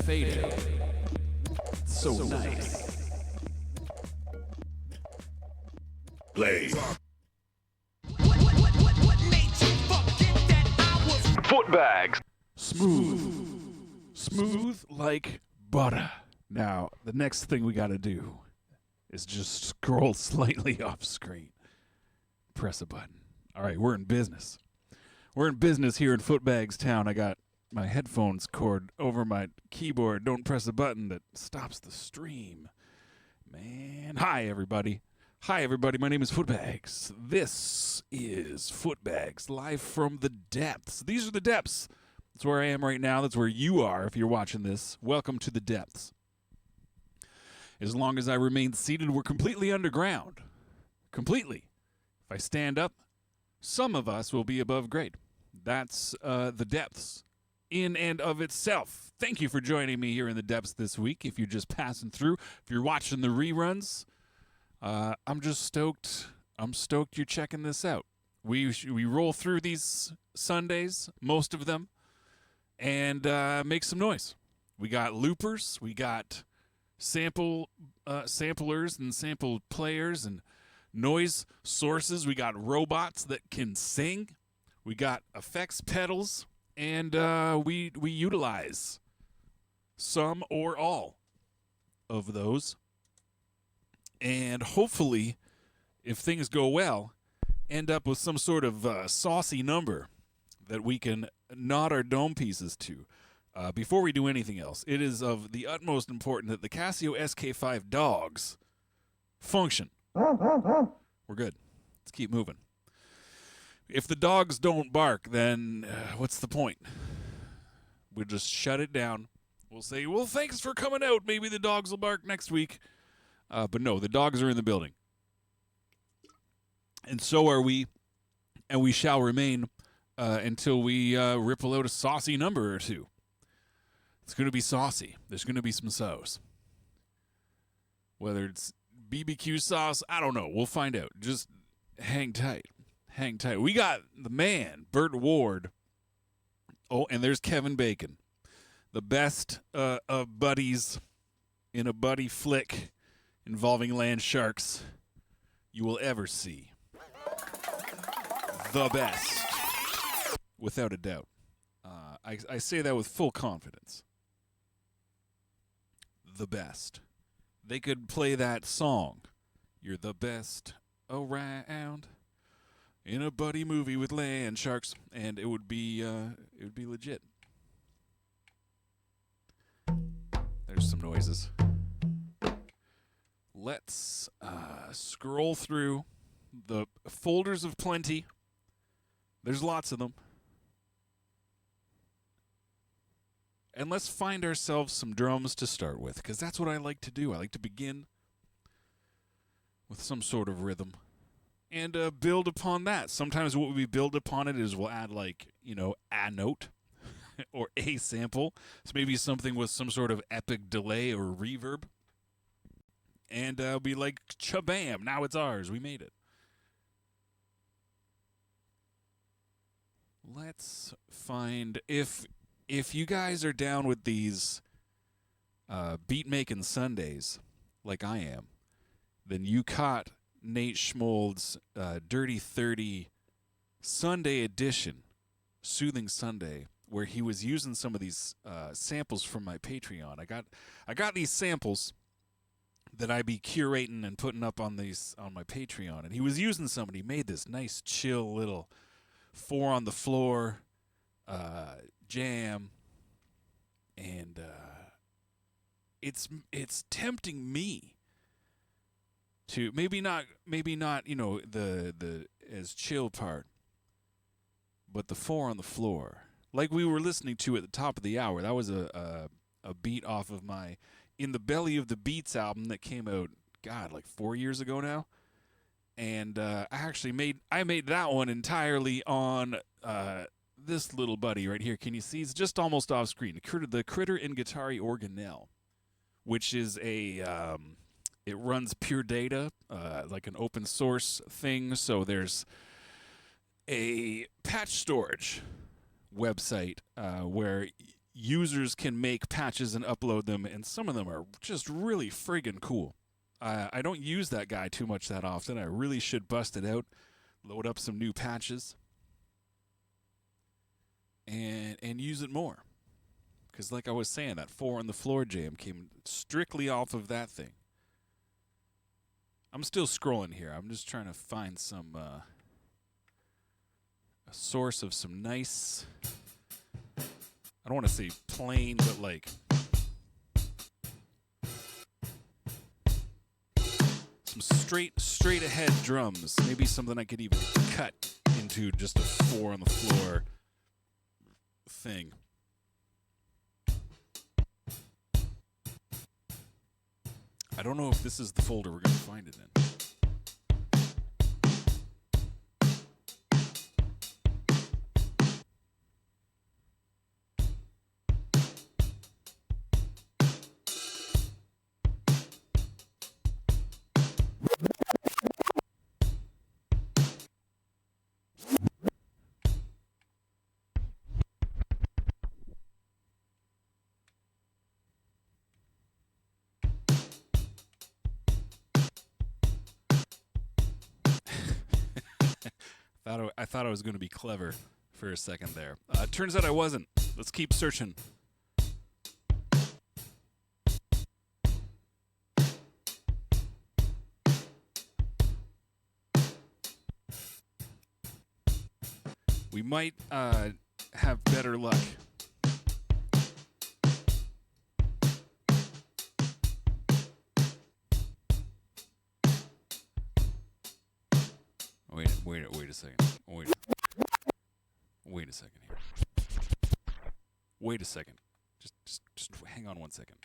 fade out. So nice. Play. Footbags. Smooth like butter. Now, the next thing we got to do is just scroll slightly off screen. Press a button. All right, we're in business. We're in business here in Footbags Town. I got my headphones cord over my keyboard. Don't press a button that stops the stream. Man. Hi, everybody. My name is Footbags. This is Footbags, live from the depths. These are the depths. That's where I am right now. That's where you are if you're watching this. Welcome to the depths. As long as I remain seated, we're completely underground. Completely. If I stand up, some of us will be above grade. That's the depths in and of itself. Thank you for joining me here in the depths this week. If you're just passing through, if you're watching the reruns, I'm just stoked. I'm stoked you're checking this out. We roll through these Sundays, most of them, and make some noise. We got loopers, we got samplers and sample players and noise sources. We got robots that can sing. We got effects pedals, and we utilize some or all of those. And hopefully, if things go well, end up with some sort of saucy number that we can nod our dome pieces to. Before we do anything else, it is of the utmost importance that the Casio SK5 dogs function. We're good. Let's keep moving. If the dogs don't bark, then what's the point? We'll just shut it down. We'll say, well, thanks for coming out. Maybe the dogs will bark next week. But no, the dogs are in the building. And so are we, and we shall remain until we ripple out a saucy number or two. It's going to be saucy. There's going to be some sauce. Whether it's BBQ sauce, I don't know. We'll find out. Just hang tight. Hang tight. We got the man, Burt Ward. Oh, and there's Kevin Bacon. The best of buddies in a buddy flick involving land sharks you will ever see. The best. Without a doubt. I say that with full confidence. The best. They could play that song, "You're the best around," in a buddy movie with land sharks, and it would be legit. There's some noises. Let's scroll through the folders of plenty. There's lots of them. And let's find ourselves some drums to start with, because that's what I like to do. I like to begin with some sort of rhythm and build upon that. Sometimes what we build upon it is we'll add, like, a note or a sample. So maybe something with some sort of epic delay or reverb. And be like, cha-bam, now it's ours. We made it. Let's find, if you guys are down with these beat-making Sundays, like I am, then you caught Nate Schmold's Dirty 30 Sunday edition, Soothing Sunday, where he was using some of these samples from my Patreon. I got these samples that I be curating and putting up on my Patreon, and he was using some, and he made this nice, chill little 4 on the floor jam, and it's tempting me to maybe not the as chill part, but the 4 on the floor, like we were listening to at the top of the hour. That was a beat off of my In the Belly of the Beats album that came out, like 4 years ago now. And I made that one entirely on this little buddy right here. Can you see? It's just almost off screen. The Critter in Guitari Organelle, which is it runs pure data, like an open source thing. So there's a patch storage website where users can make patches and upload them, and some of them are just really friggin' cool. I don't use that guy too much that often. I really should bust it out, load up some new patches, and use it more. Because like I was saying, that 4 on the floor jam came strictly off of that thing. I'm still scrolling here. I'm just trying to find some a source of some nice, I don't want to say plain, but like some straight ahead drums. Maybe something I could even cut into just a 4 on the floor thing. I don't know if this is the folder we're going to find it in. I thought I was going to be clever for a second there. Turns out I wasn't. Let's keep searching. We might have better luck. Wait a second. Wait a second here. Wait a second. Just hang on 1 second.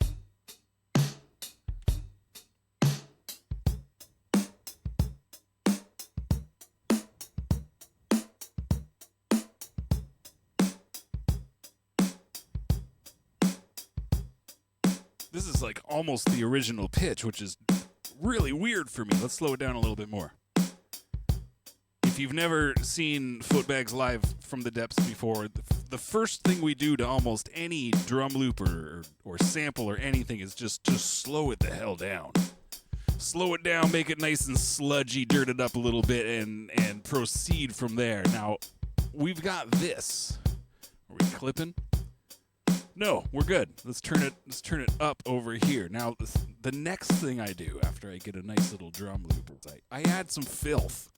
This is like almost the original pitch, which is really weird for me. Let's slow it down a little bit more. If you've never seen Footbags live from the depths before, the first thing we do to almost any drum loop or sample or anything is just slow it the hell down. Slow it down, make it nice and sludgy, dirt it up a little bit, and proceed from there. Now, we've got this. Are we clipping? No, we're good. Let's turn it up over here. Now, the next thing I do after I get a nice little drum loop is I add some filth.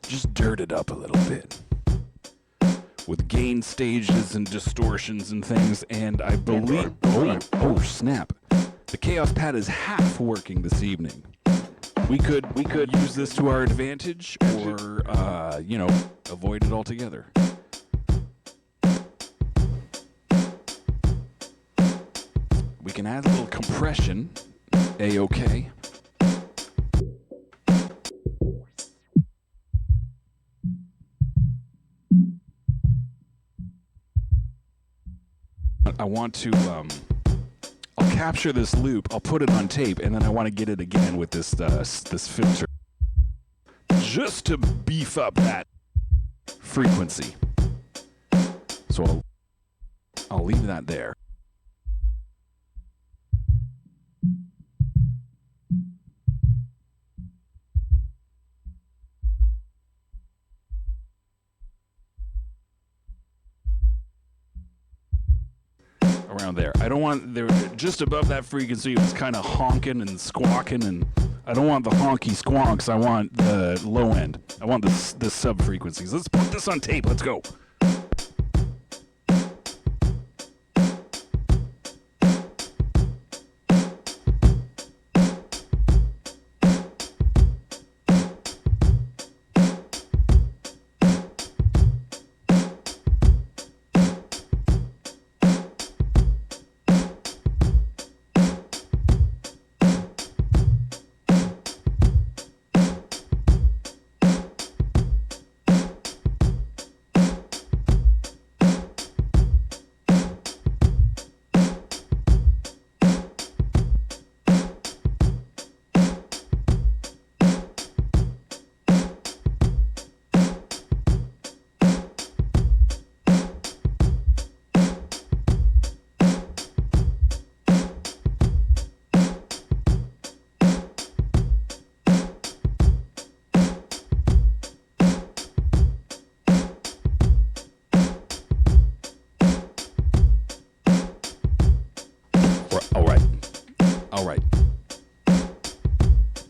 Just dirt it up a little bit with gain stages and distortions and things, and I believe oh snap, the Chaos Pad is half working this evening. We could use this to our advantage, or avoid it altogether. We can add a little compression, A-okay. I want to, I'll capture this loop, I'll put it on tape, and then I want to get it again with this filter, just to beef up that frequency. So I'll leave that there. Around there. I don't want, there just above that frequency, it was kind of honking and squawking, and I don't want the honky squonks. I want the low end. I want the sub frequencies. Let's put this on tape. Let's go.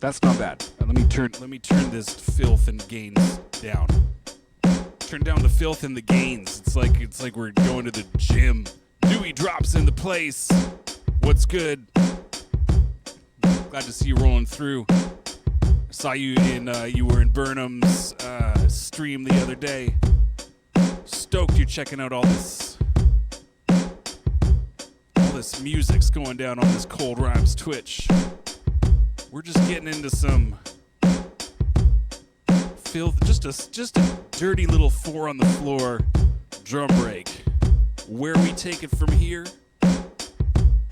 That's not bad. Let me turn this filth and gains down. Turn down the filth and the gains. It's like we're going to the gym. Dewey drops into place. What's good? Glad to see you rolling through. I saw you you were in Burnham's stream the other day. Stoked you're checking out all this music's going down on this Cold Rhymes Twitch. We're just getting into some filth, just a dirty little 4 on the floor drum break. Where we take it from here,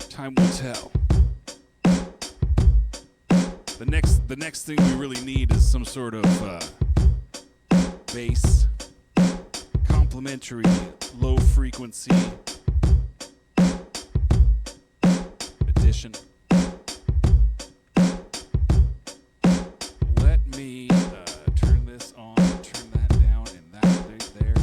time will tell. The next thing we really need is some sort of bass, complementary, low frequency addition. Let me turn this on, turn that down, and that right there.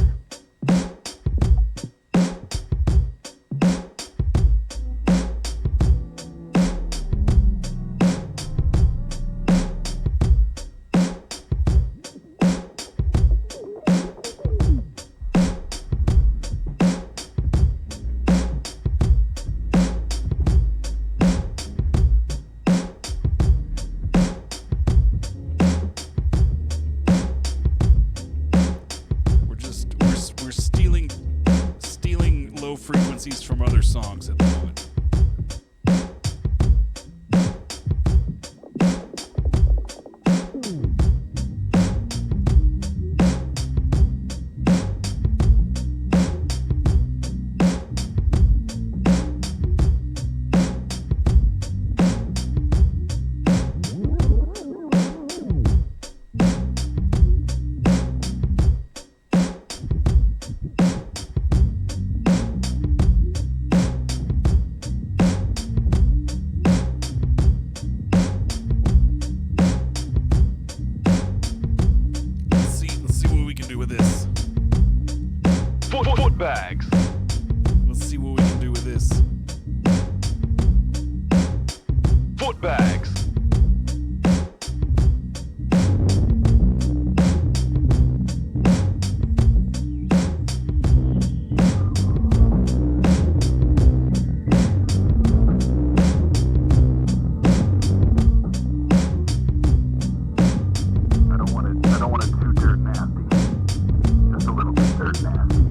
We're stealing low frequencies from other songs at the moment. Footbags. Let's see what we can do with this. Footbags. I don't want it too dirt nasty. Just a little bit dirt nasty.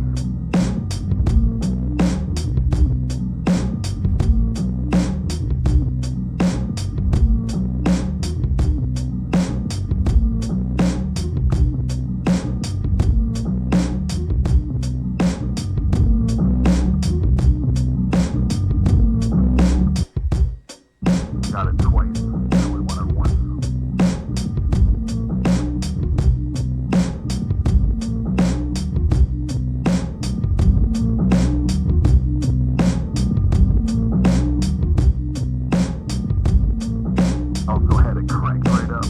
Got it twice. I only want it once. Also had it cranked right up.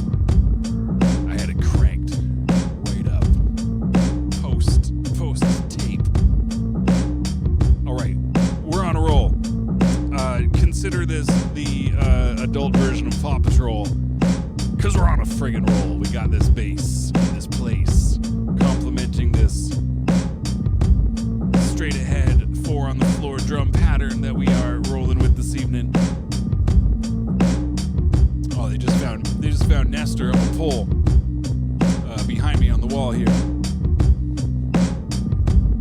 I had it cranked right up. Post tape. All right, we're on a roll. Consider this the adult version of Paw Patrol, because we're on a friggin' roll. We got this bass in this place, complementing this straight ahead 4 on the floor drum pattern that we are rolling with this evening. Oh, they just found Nestor up a pole behind me on the wall here.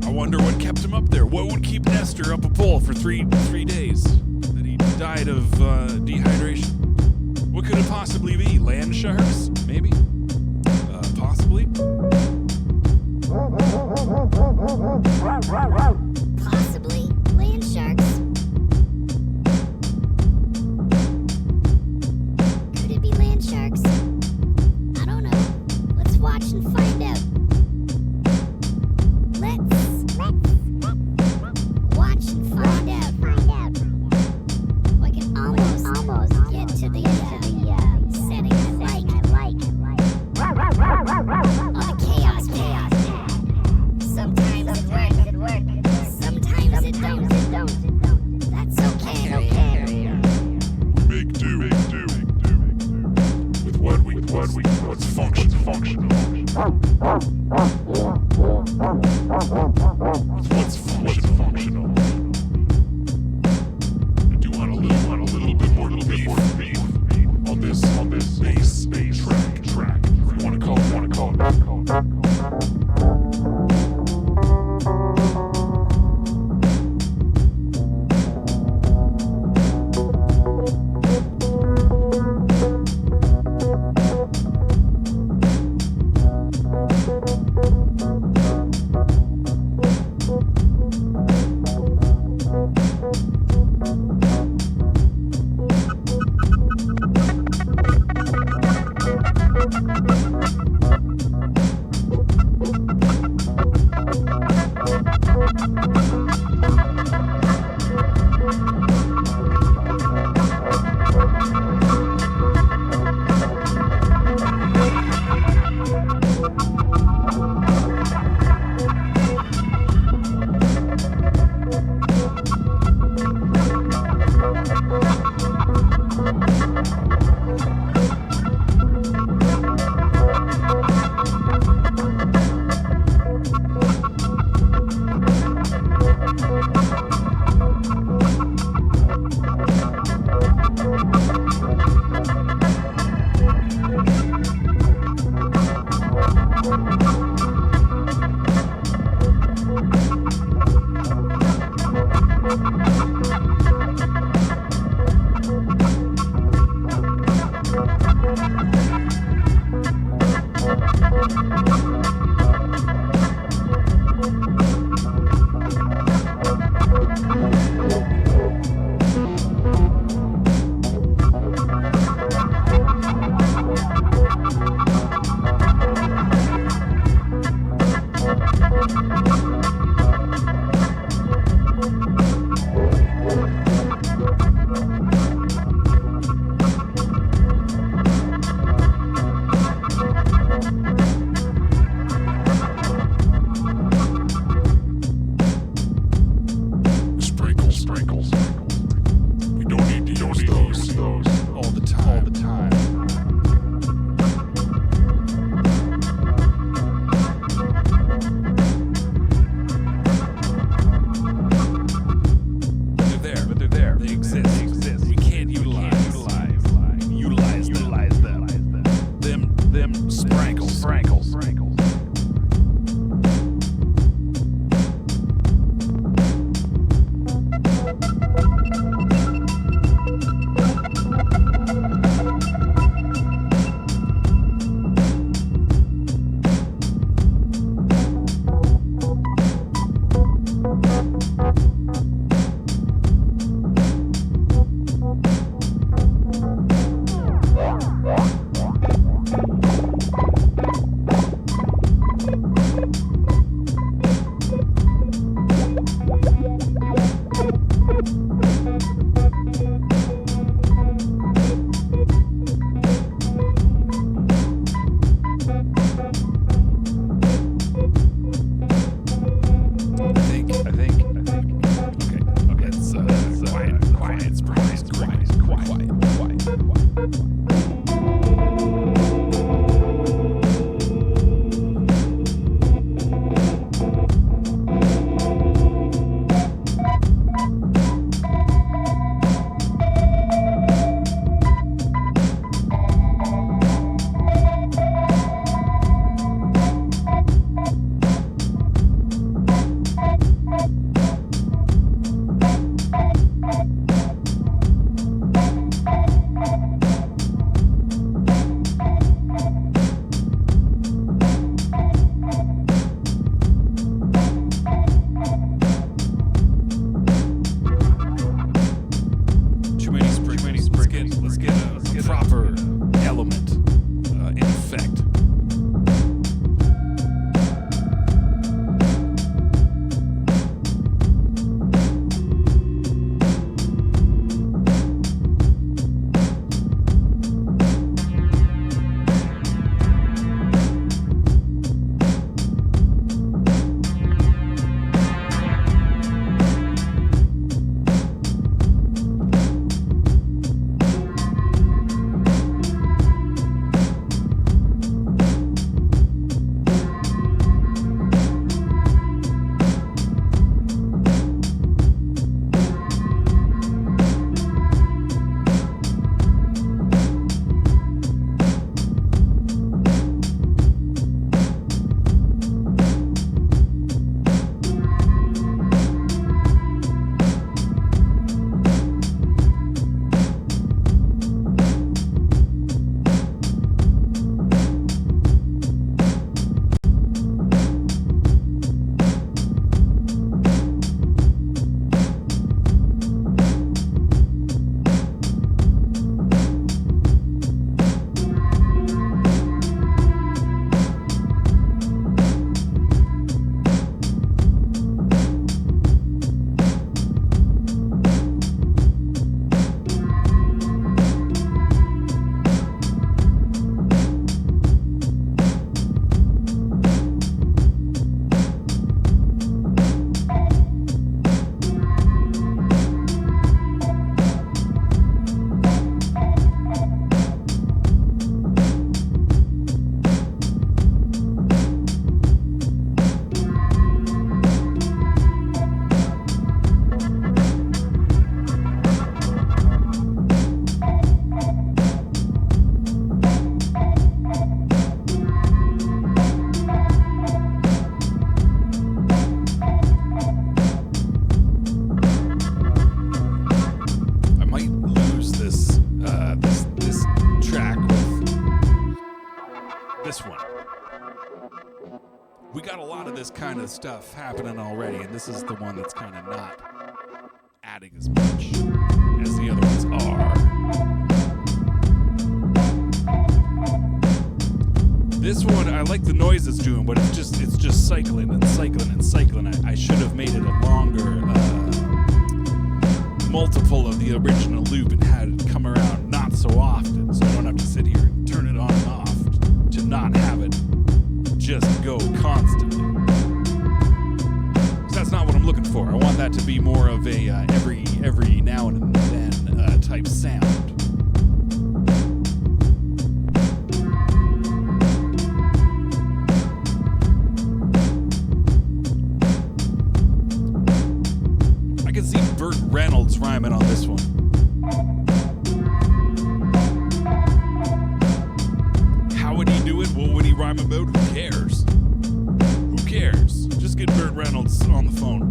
I wonder what kept him up there. What would keep Nestor up a pole for three days? That he died of dehydration. What could it possibly be? Land sharks? Maybe? Possibly? Possibly land sharks. Could it be land sharks? I don't know. Let's watch and find out. Let's watch and find out. I can almost get to the setting I like. On the chaos. Sometimes it works. got a lot of this kind of stuff happening already, and this is the one that's kind of not adding as much as the other ones are. This one, I like the noise it's doing, but it's just cycling and cycling and cycling. I should have made it a longer multiple of the original loop and had it come around not so often, so I don't have to sit here and turn it on and off to not have it just go constantly. 'Cause that's not what I'm looking for. I want that to be more of a every now and then type sound. I can see Burt Reynolds rhyming on this one. How would he do it? What would he rhyme about? Who cares? Who cares? Just get Burt Reynolds on the phone.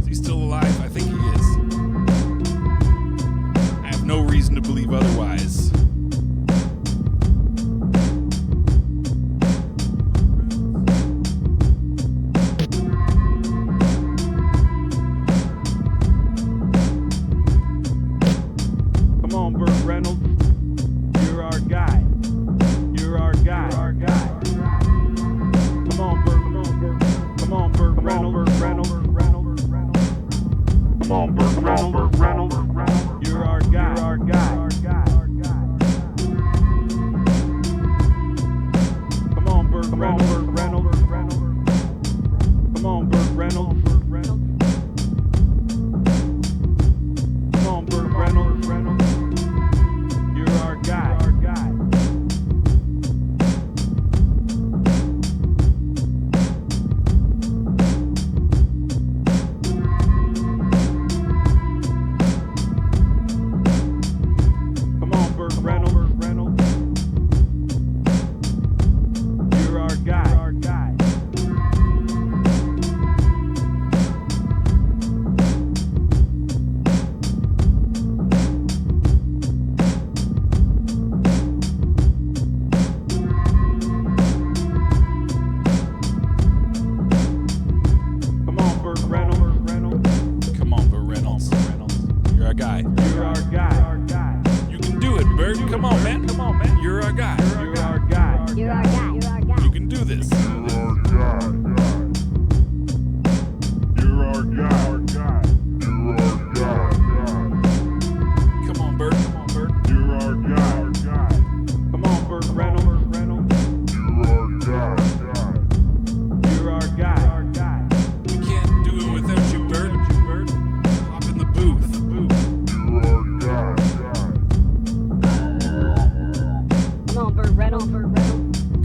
Is he still alive? I think he is. I have no reason to believe otherwise. Come on, Burt Reynolds. You're our guy. You're our guy. Come on, Burt. Come on, Burt Reynolds. Come on, Burt Reynolds. You're our guy. Come on, Burt Reynolds. Come on, Burt Reynolds. Come on, Burt Reynolds. You're our guy. Come on, Burt Reynolds. You're our guy. Come on, Burt Reynolds. Come on, Burt Reynolds. You're our guy. You're our guy. You can do it, Burt. Come on, man. You're our guy. You're our guy. You're our guy. You're our guy. You can do this. Come on, Burt. Come on, Burt Reynolds. You're our guy. We can't do it without you, Burt. Hop in the booth. Come on, Burt Reynolds.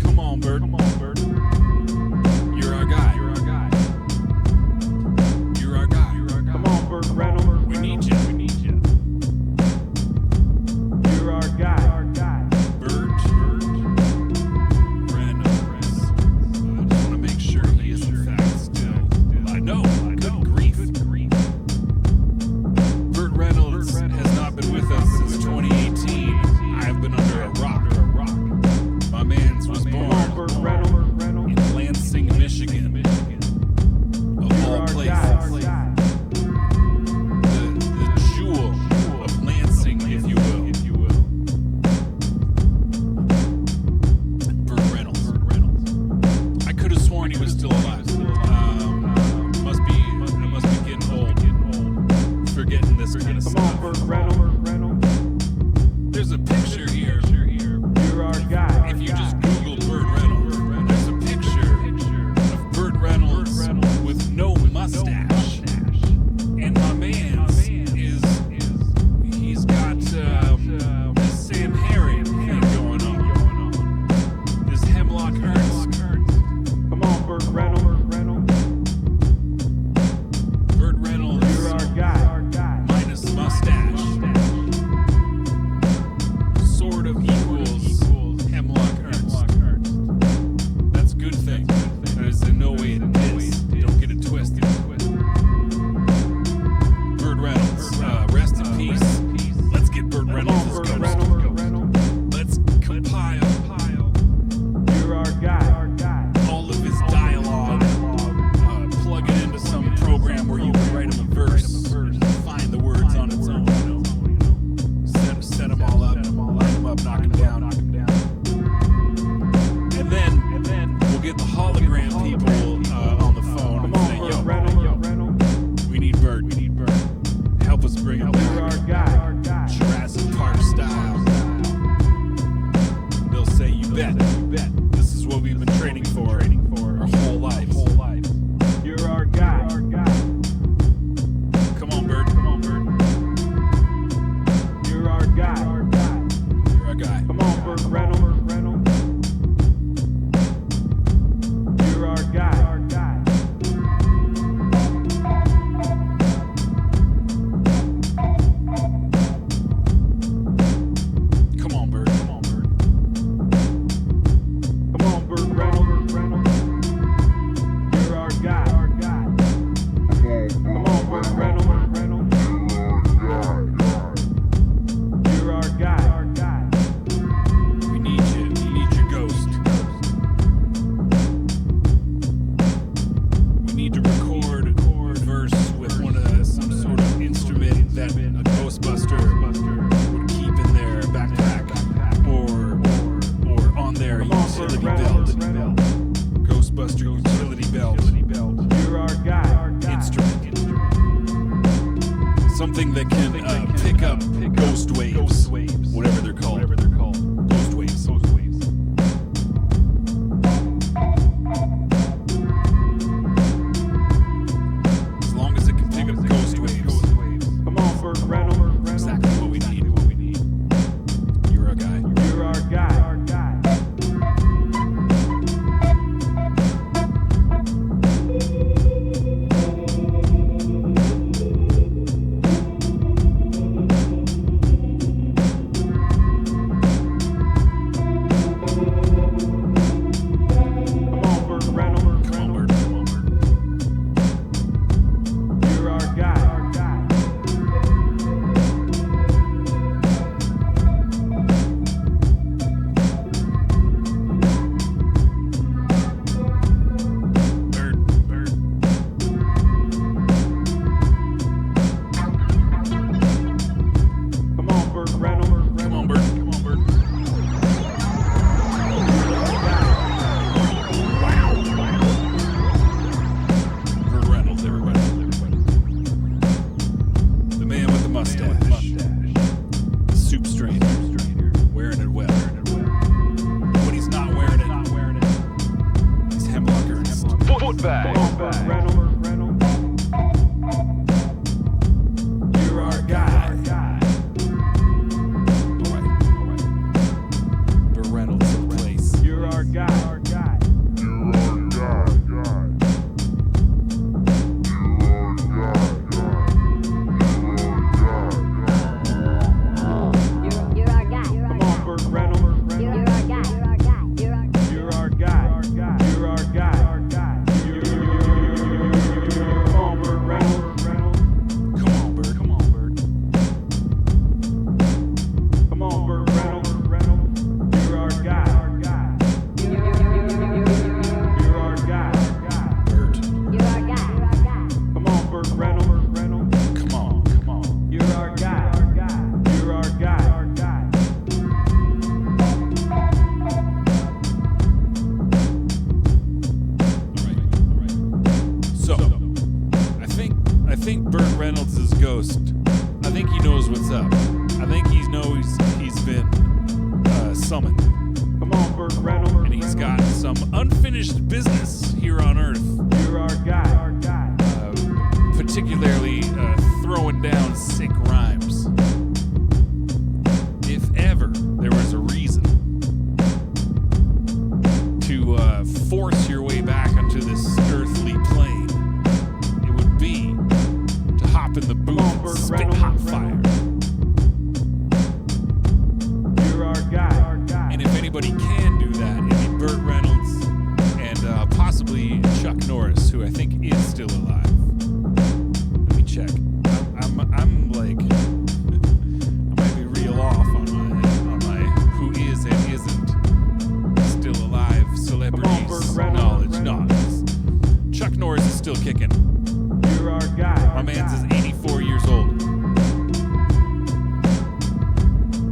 Come on, Burt. You're our guy. You're our guy. Come on, Burt Reynolds. We need you. You're our guy. Burt Reynolds. I just want to make sure he is in fact still. I know. Good grief. Burt Reynolds has not been with us since 2018. I've been under a rock. My man's was Come on, born Burt Reynolds. in Lansing, Michigan. Of You're all our places. guy. The jewel of Lansing, if you will. Burt Reynolds. I could have sworn he was still alive. I must be getting old. Forgetting this kind of Come stuff. on, Burt Reynolds. There's a picture here. You're our guy. If you just Google Burt Reynolds, there's a picture of Burt Reynolds with no mustache. And my man he's got this Sam Herring thing going on. This hemlock hurts. Come on, Burt Reynolds. something that can pick up ghost waves, whatever they're called. Ghost waves. As long as it can pick up ghost waves. Come on, Burt Reynolds. Exactly what we need. You're our guy. You're our guy. Come on, Burt Reynolds. Come on, Bert. You're our guy. Bert. Come on, Burt Reynolds. Come on, Bert. Burt Reynolds, everybody. The man with the mustache. The soup strainer. Wearing it well. When he's not wearing it, he's Hemlock Ernst. Footbags. Come on, Burt Reynolds. You're our guy. All right. Burt Reynolds in place. You're our guy. You're our guy. Come on, Burt Reynolds. You're our guy. You're our guy. You're our guy. Come on, Burt Reynolds. Come on, Bert. Come on, Burt Reynolds. You're our guy. You're our guy. Bert. You're our guy. Come on, Burt Reynolds. Come on. You're our guy. You're our guy. All right. So, I think Burt Reynolds is ghost. I think he knows what's up. I think he knows he's been summoned, Come on, Burt Reynolds. and he's got some unfinished business here on Earth. You're our guy. Particularly throwing down sick rhymes. If ever there was a reason to force your way back onto this earthly plane, it would be to hop in the booth and spit hot fire. You're our guy. And if anybody can do that, it'd be Burt Reynolds and possibly Chuck Norris, who I think is still alive. Let me check. I'm like, I might be real off on my who is and isn't still alive celebrities Burt Reynolds. knowledge. No, Chuck Norris is still kicking. You're our guy. My man's is 84 years old.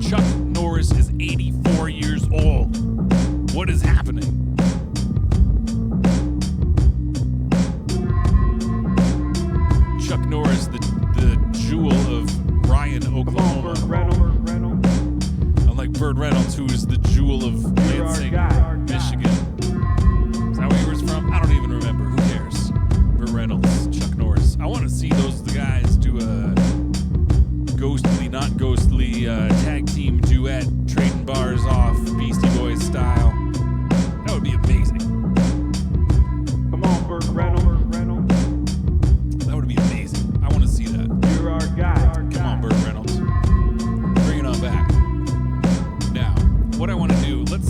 Chuck Norris is 84 years old. What is happening? Chuck Norris, the jewel of Ryan, Come on, Oklahoma. Burt Reynolds. Unlike Burt Reynolds, who is the jewel of You're our Lansing, guy. Michigan. Is that where he was from? I don't even remember. Who cares? Burt Reynolds, Chuck Norris. I want to see those guys do a ghostly, not ghostly tag team duet, trading bars off, Beastie Boys style. That would be amazing. Come on, Burt Reynolds. That would be amazing. I want to see that. You're our guy. Come on, Burt Reynolds. Bring it on back. Now, what I want to do, let's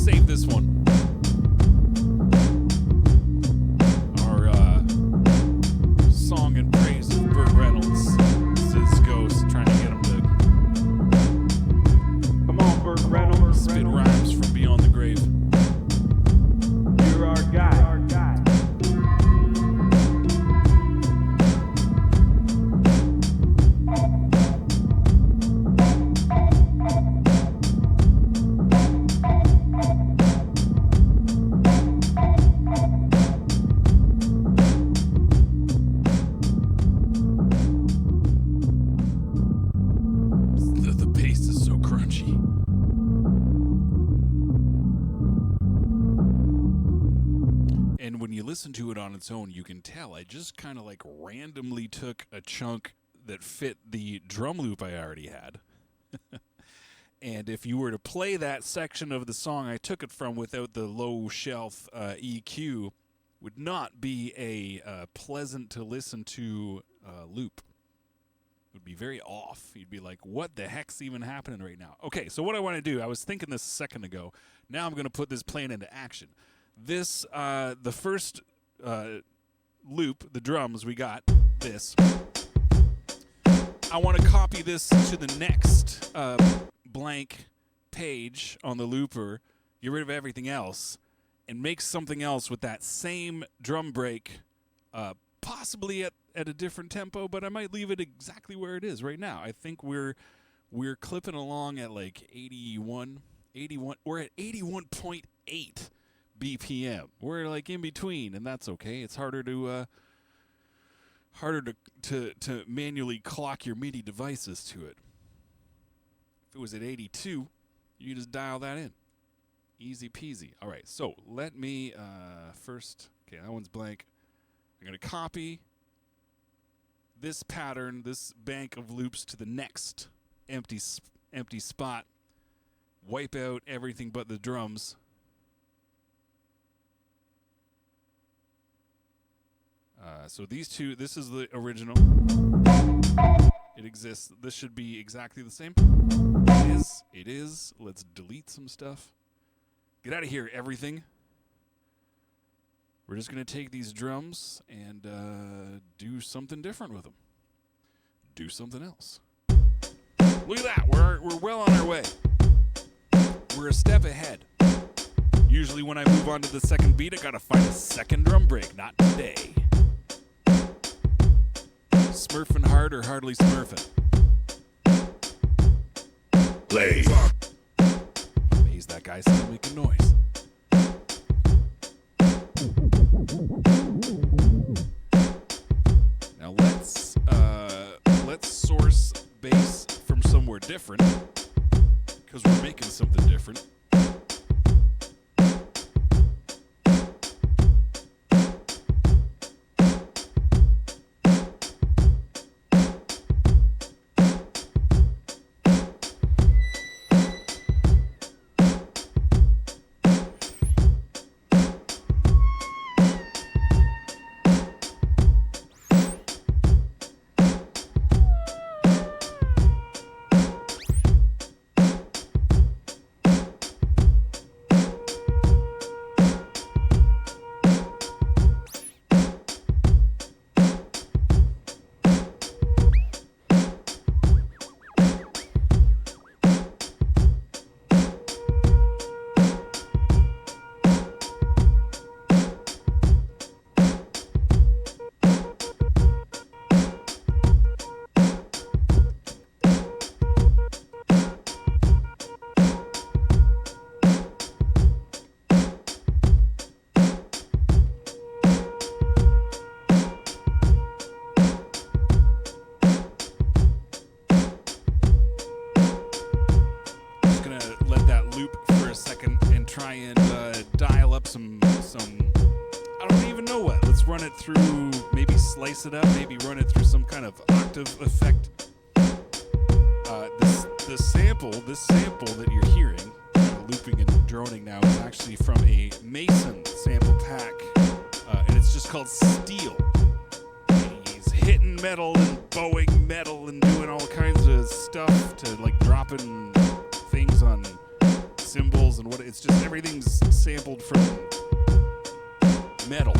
listen to it on its own, you can tell I just kind of like randomly took a chunk that fit the drum loop I already had. And if you were to play that section of the song I took it from without the low shelf EQ, would not be a pleasant to listen to loop. It would be very off. You'd be like, what the heck's even happening right now? Okay, so what I want to do, I was thinking this a second ago. Now I'm going to put this plan into action. This, the first loop, the drums, we got this. I want to copy this to the next blank page on the looper, get rid of everything else, and make something else with that same drum break, possibly at a different tempo, but I might leave it exactly where it is right now. I think we're clipping along at like 81. We're at 81.8 BPM. We're like in between, and that's okay. It's harder to manually clock your MIDI devices to it. If it was at 82, you just dial that in. Easy peasy. All right, so let me first, okay, that one's blank. I'm going to copy this pattern, this bank of loops to the next empty spot. Wipe out everything but the drums. So these two, this is the original. It exists. This should be exactly the same. It is. Let's delete some stuff. Get out of here, everything. We're just going to take these drums and do something different with them. Do something else. Look at that. We're well on our way. We're a step ahead. Usually when I move on to the second beat, I got to find a second drum break. Not today. Smurfing hard or hardly smurfing? Play. Amazed that guy's still making noise. Now let's source bass from somewhere different, because we're making something different. Try and dial up some I don't even know what. Let's run it through, maybe slice it up, maybe run it through some kind of octave effect. This sample that you're hearing, looping and droning now, is actually from a Mason sample pack, and it's just called Steel. He's hitting metal and bowing metal and doing all kinds of stuff to like dropping things on cymbals and what. It's just everything's sampled from metal.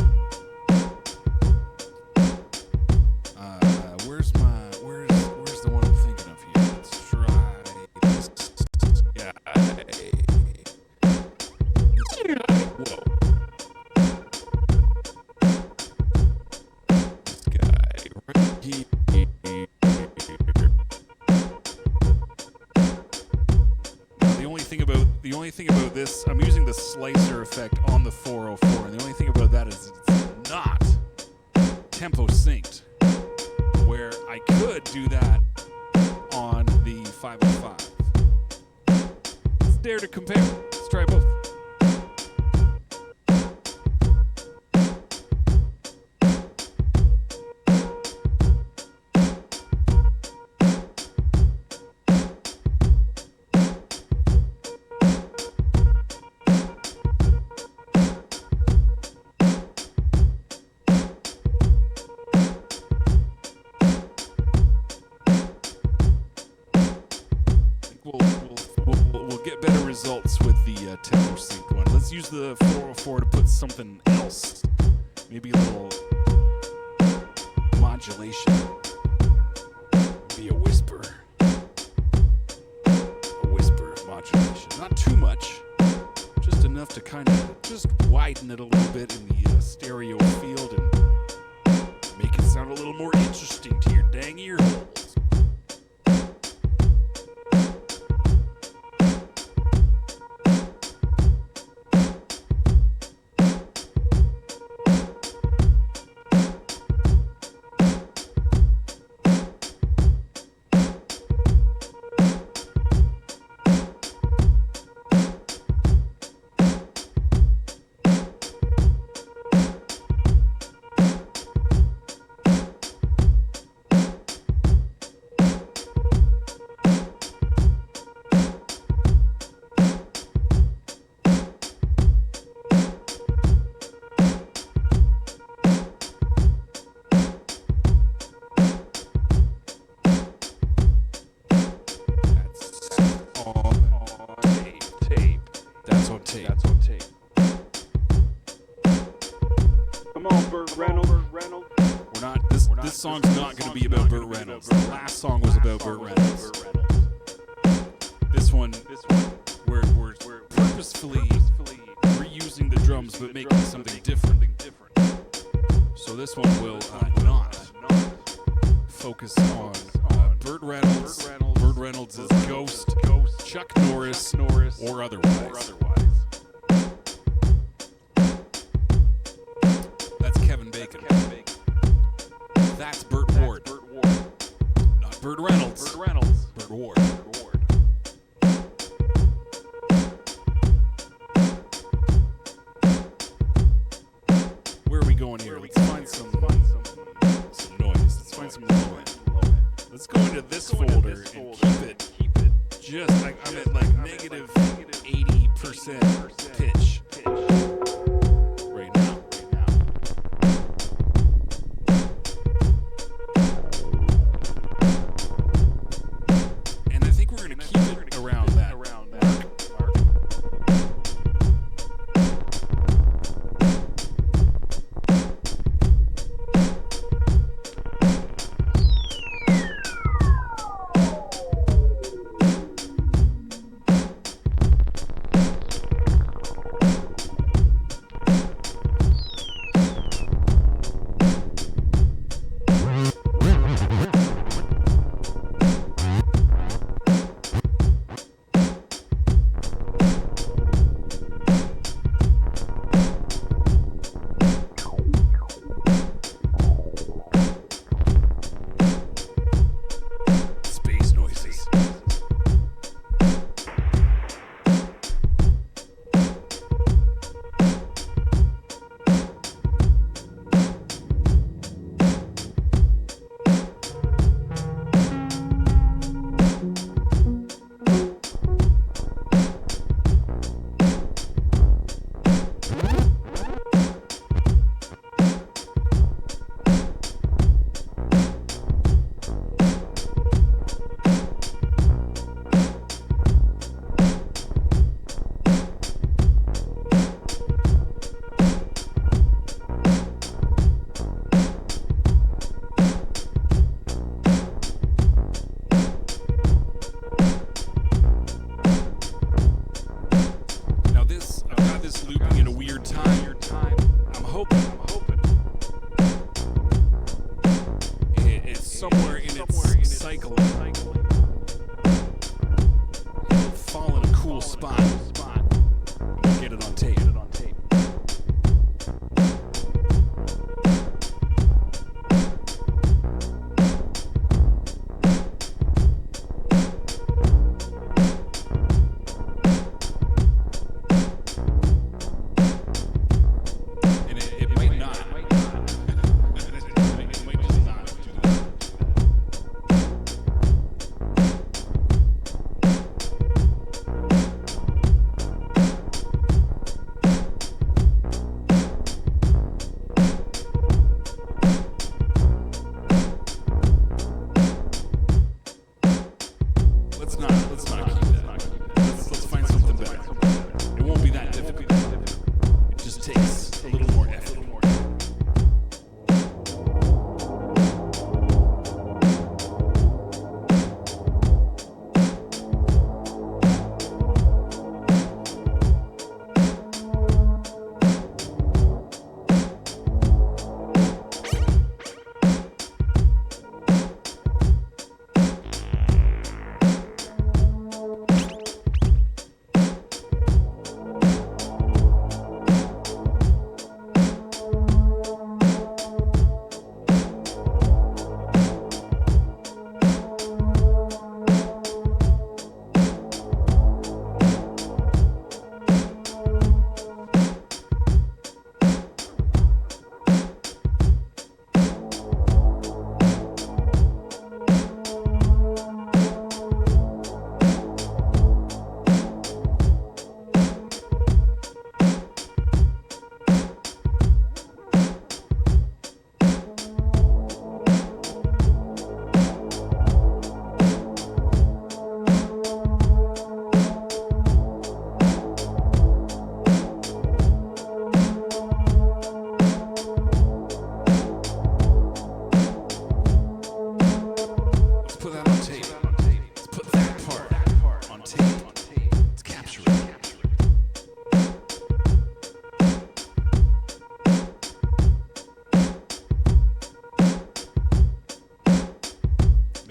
Where's the one I'm thinking of here? Let's try this guy. Whoa. This guy right here. The only thing about this, I'm using the slicer effect on the 404, and the only thing about that is it's not tempo synced, where I could do that on the 505. Let's dare to compare. Let's try both. results with the tempo sync one. Let's use the 404 to put something else. Maybe a little modulation. Maybe a whisper. A whisper of modulation. Not too much. Just enough to kind of just widen it a little bit in the stereo field and make it sound a little more interesting to your dang ear holes. This song's not going to be about Burt Reynolds. The last song was about Burt Reynolds. This one, we're purposefully reusing the drums but making something different. So this one will not focus on Burt Reynolds. Burt Reynolds' Ghost, Chuck Norris, or otherwise. That's Kevin Bacon. That's Burt Ward. Not Burt Reynolds. Burt Ward. Where are we going here? Let's find some noise. Let's find some low end. Let's go into this folder and keep it just like I'm at like negative 80% pitch. Right now. And I think we're going to keep it around that mark.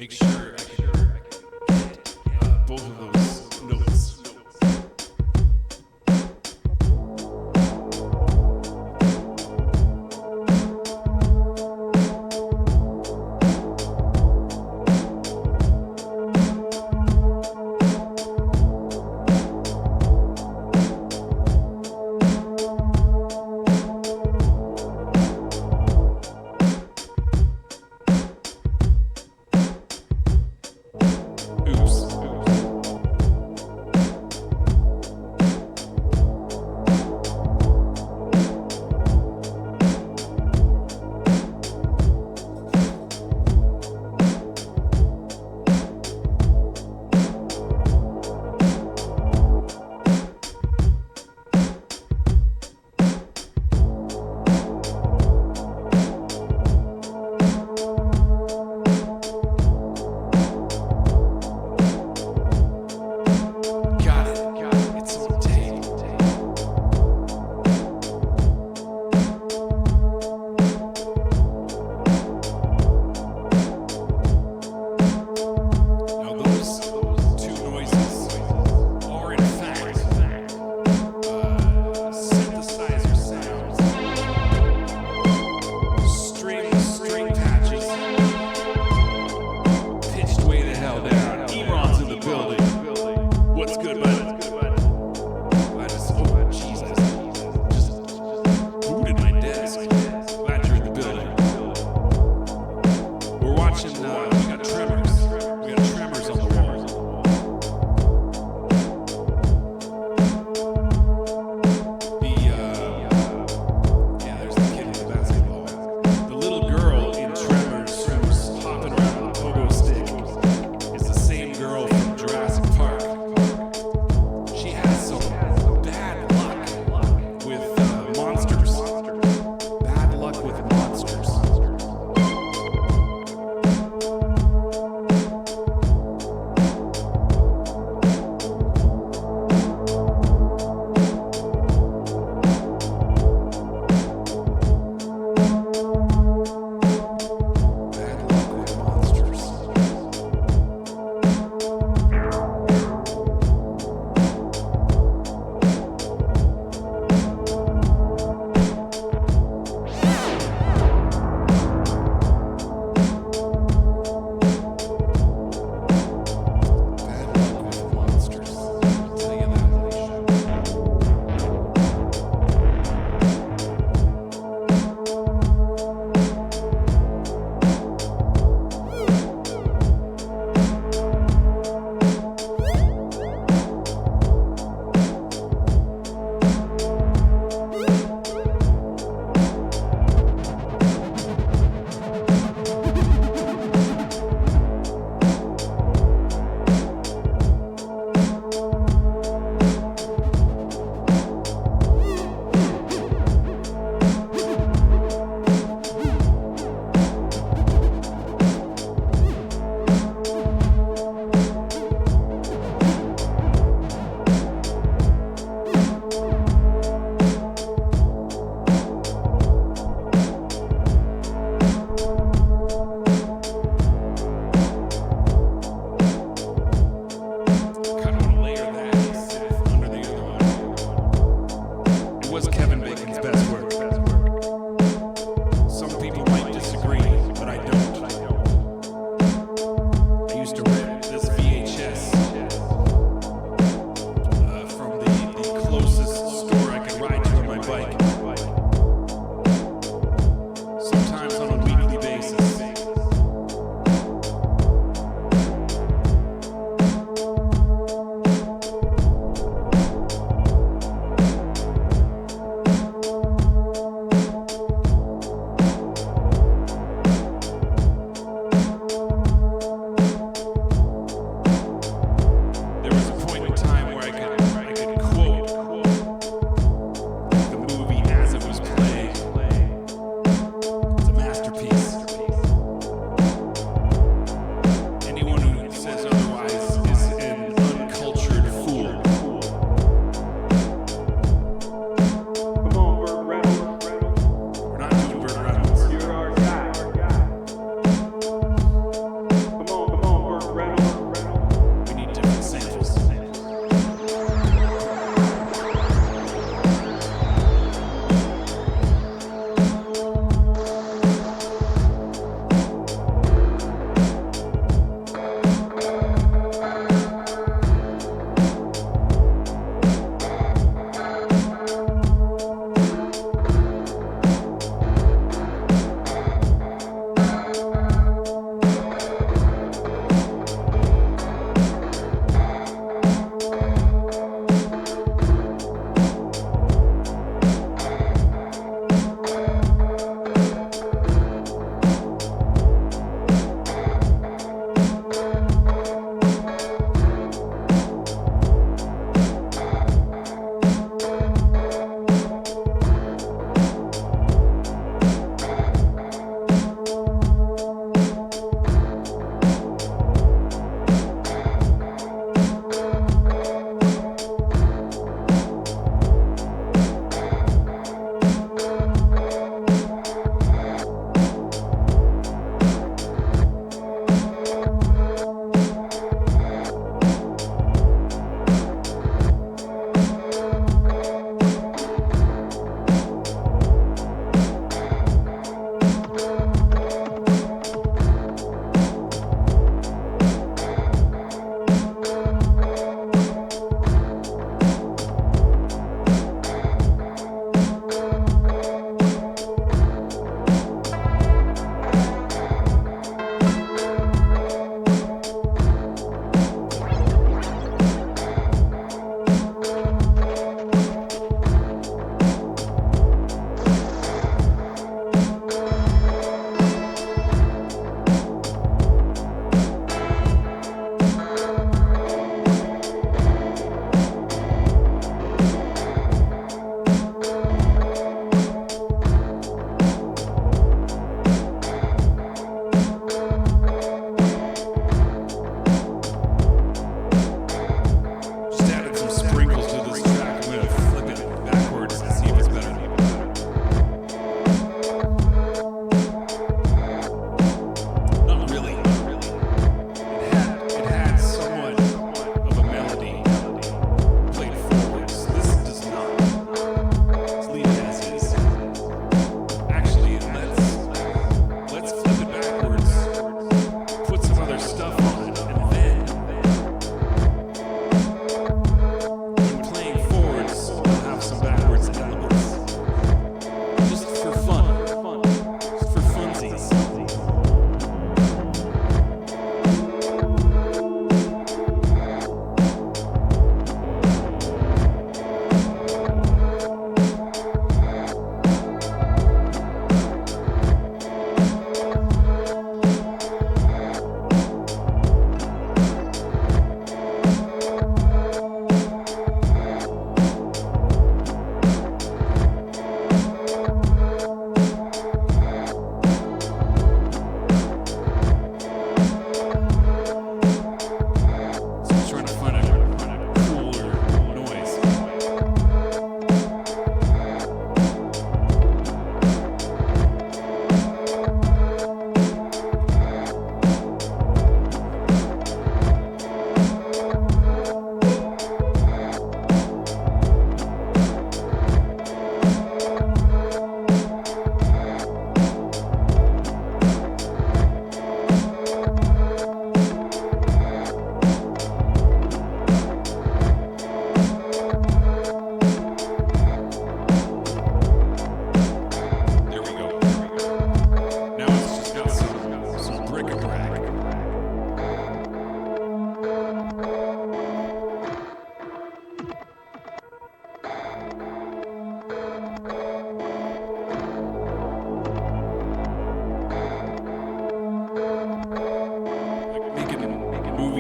make sure I can get both of those notes.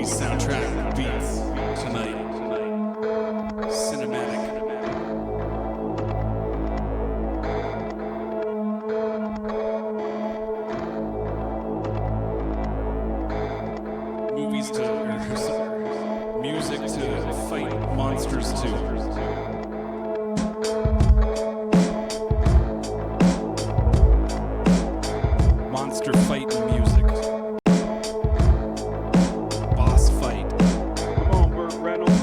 movie soundtrack beats tonight. Cinematic. Movies to, or music to fight monsters to. Monster fight music. Boss fight. Come on, Burt Reynolds.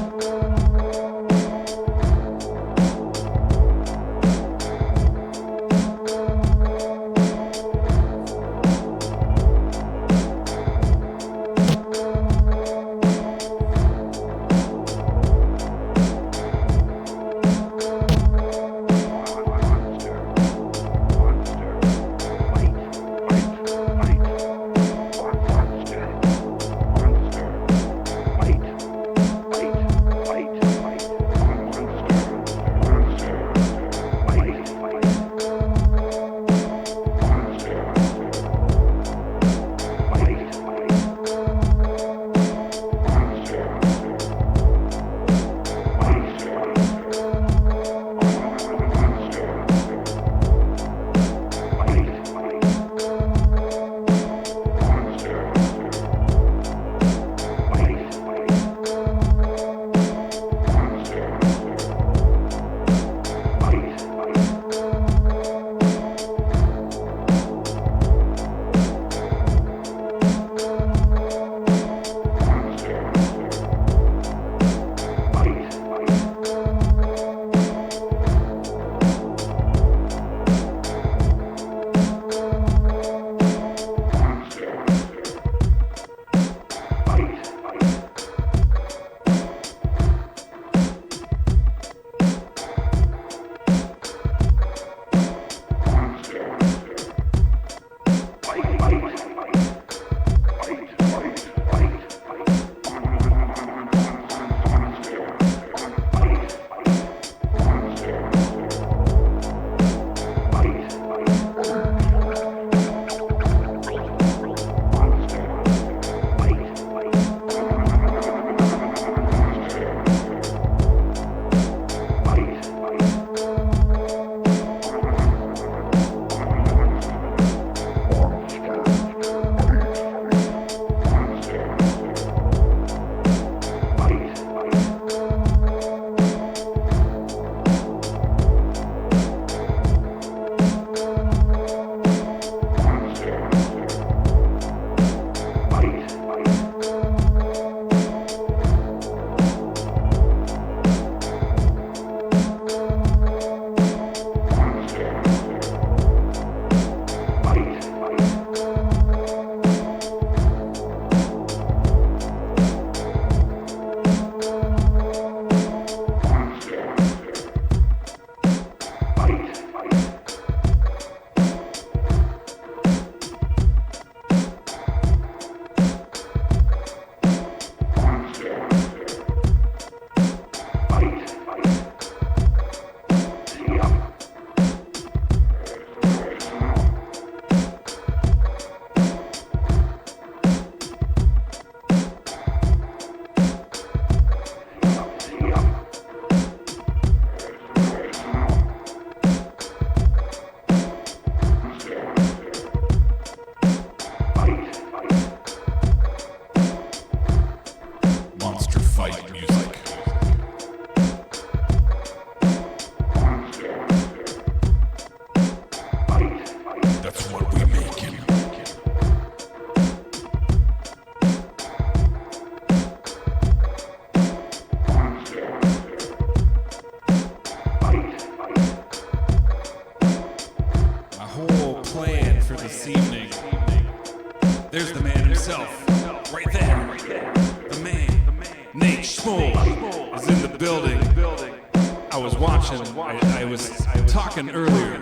I was talking earlier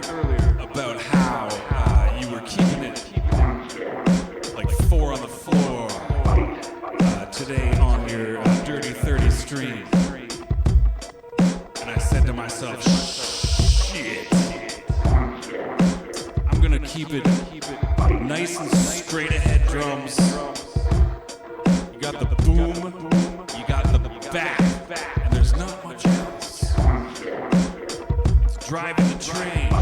about how you were keeping it like 4 on the floor today on your Dirty 30 stream. And I said to myself, shit, I'm gonna keep it nice and straight ahead drums. You got the boom, you got the back, and there's not much else. It's driving the train.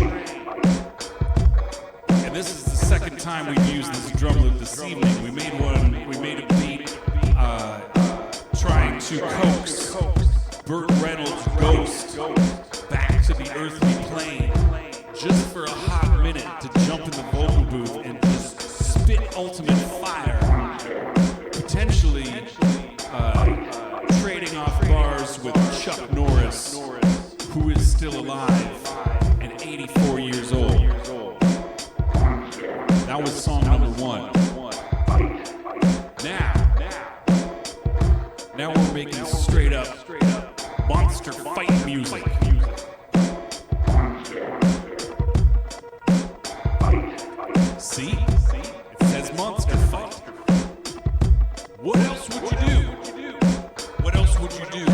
And this is the second time we've used this drum loop this evening. We made a beat trying to coax Burt Reynolds' Ghost back to the earthly plane just for a hot minute to jump in the vocal booth and just spit ultimate fire, potentially trading off bars with Chuck Norris, who is still alive and 84 years old. That was song number 1. Now we're making straight up monster fight music. See? It says monster fight. What else would you do? What else would you do?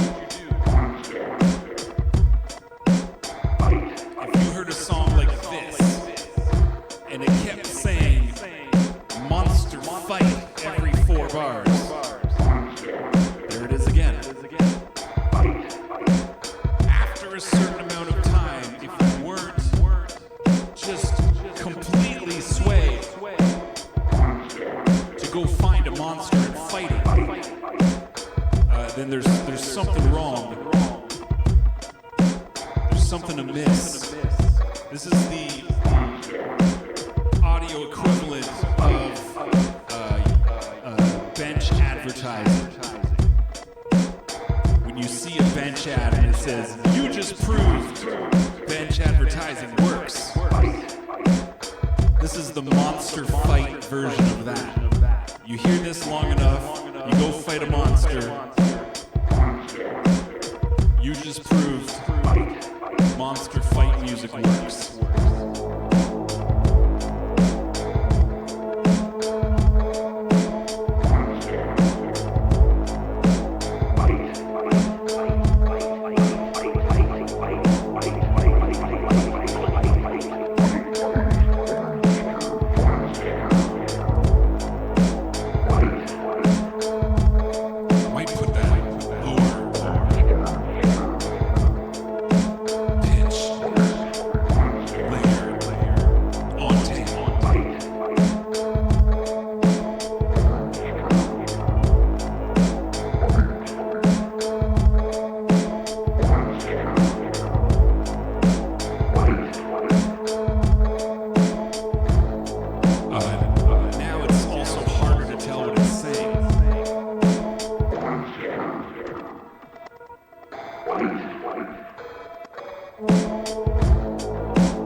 If you heard a song like this, and it kept saying monster fight every 4 bars. There it is again. After a certain amount of time, if you weren't just completely swayed to go find a monster and fight it, then there's something wrong. There's something amiss. This is the audio equivalent of bench advertising. When you see a bench ad and it says, "You just proved bench advertising works." This is the monster fight version of that. You hear this long enough, you go fight a monster. You just proved monster fight music works.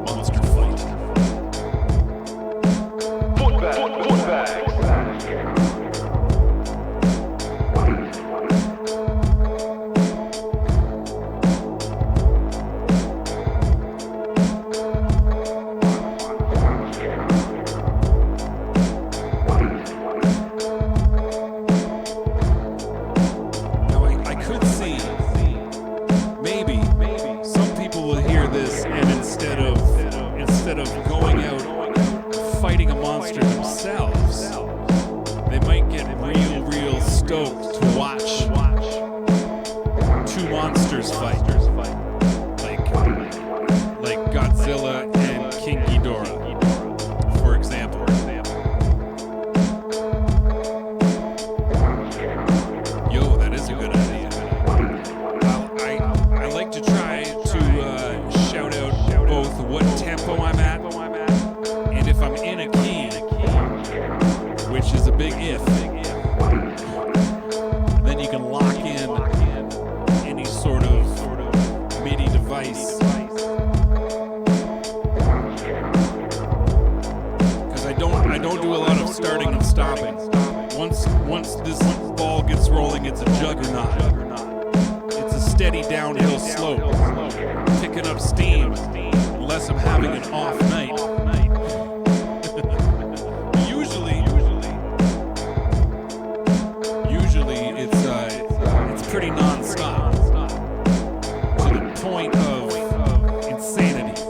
Monster fight. Footbags. Now I could see maybe some people will hear this and instead of going out fighting a monster themselves, they might get real stoked to watch 2 monsters fight, like Godzilla and King Ghidorah, for example. Yo, that is a good idea. I like to try to shout out both what tempo I'm at and if I'm in a key, which is a big if. Then you can lock in any sort of MIDI device. Because I don't do a lot of starting and stopping. Once this ball gets rolling, it's a juggernaut. It's a steady downhill slope, picking up steam unless I'm having an off night. Usually it's pretty non-stop to the point of insanity.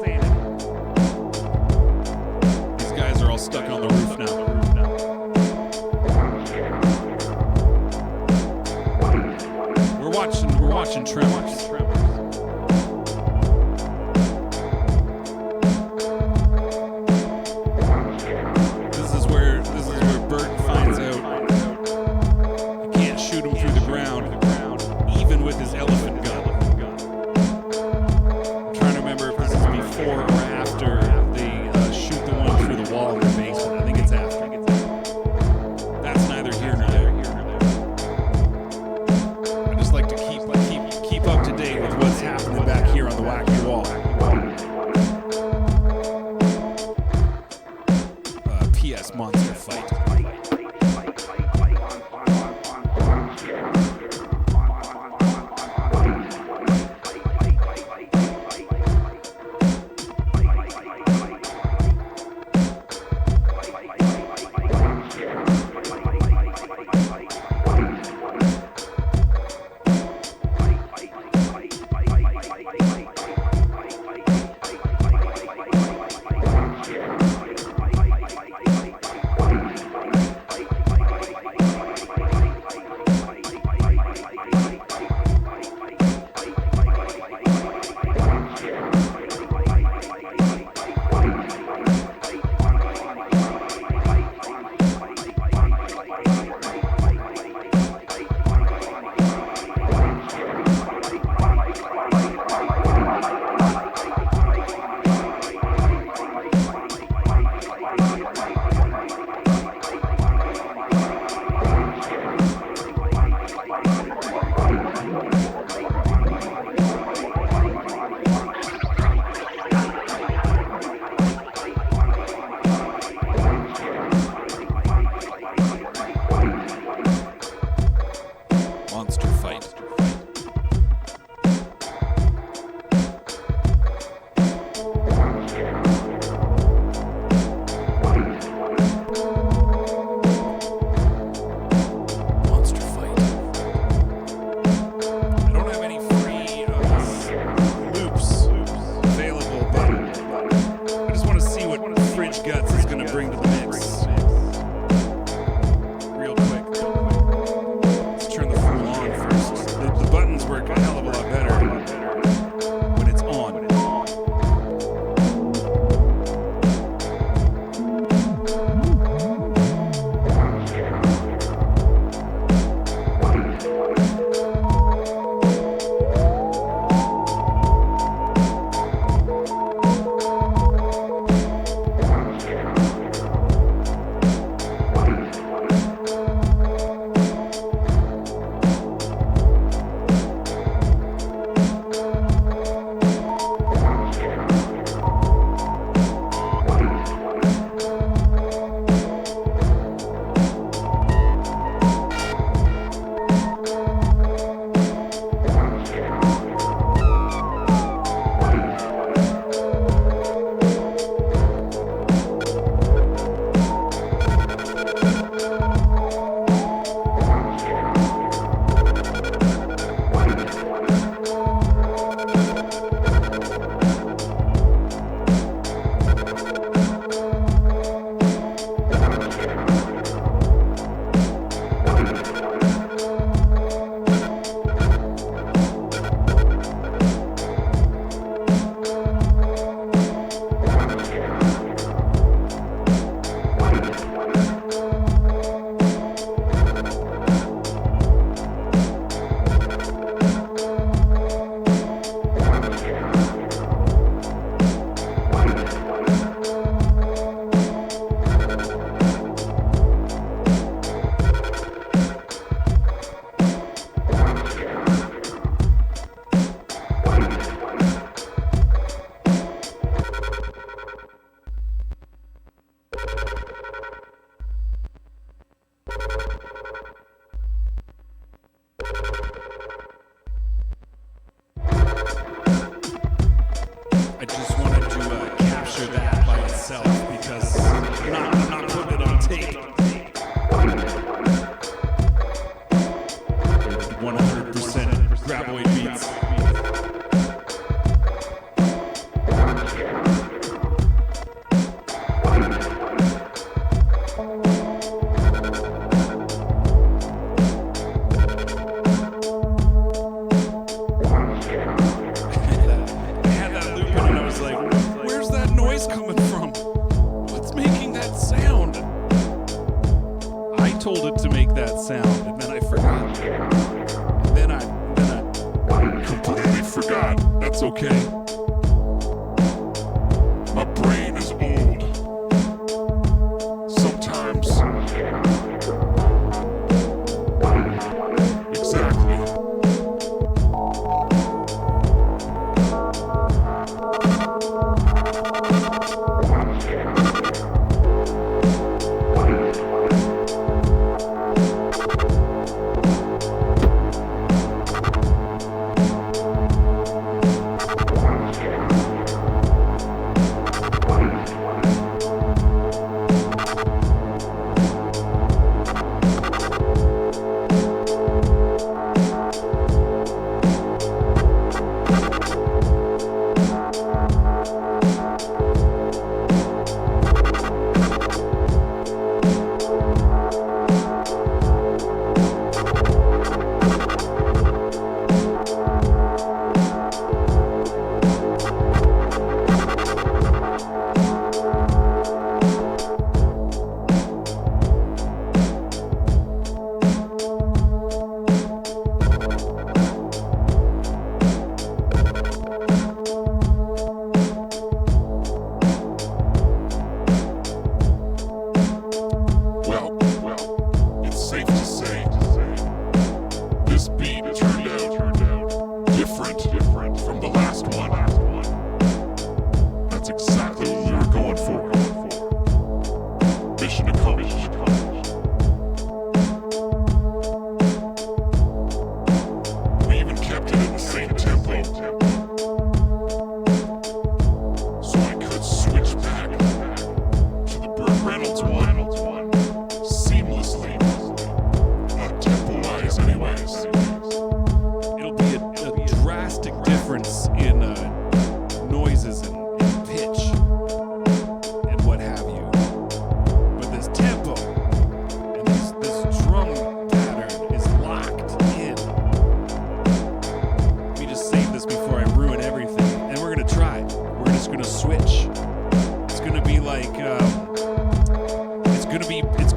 These guys are all stuck on the roof now. Fight. Monster Fight. Monster Fight. I don't have any free loops available, but I just want to see what Fridge Guts is going to bring to the mix. Real quick. Let's turn the fool on first. The buttons work a hell of a lot better when it's on. I just wanted to capture that by itself because I'm not putting it on tape. 100% graboid beats. Coming from? What's making that sound? I told it to make that sound, and then I forgot. And then I completely forgot. That's okay. My brain is old. Sometimes. Exactly.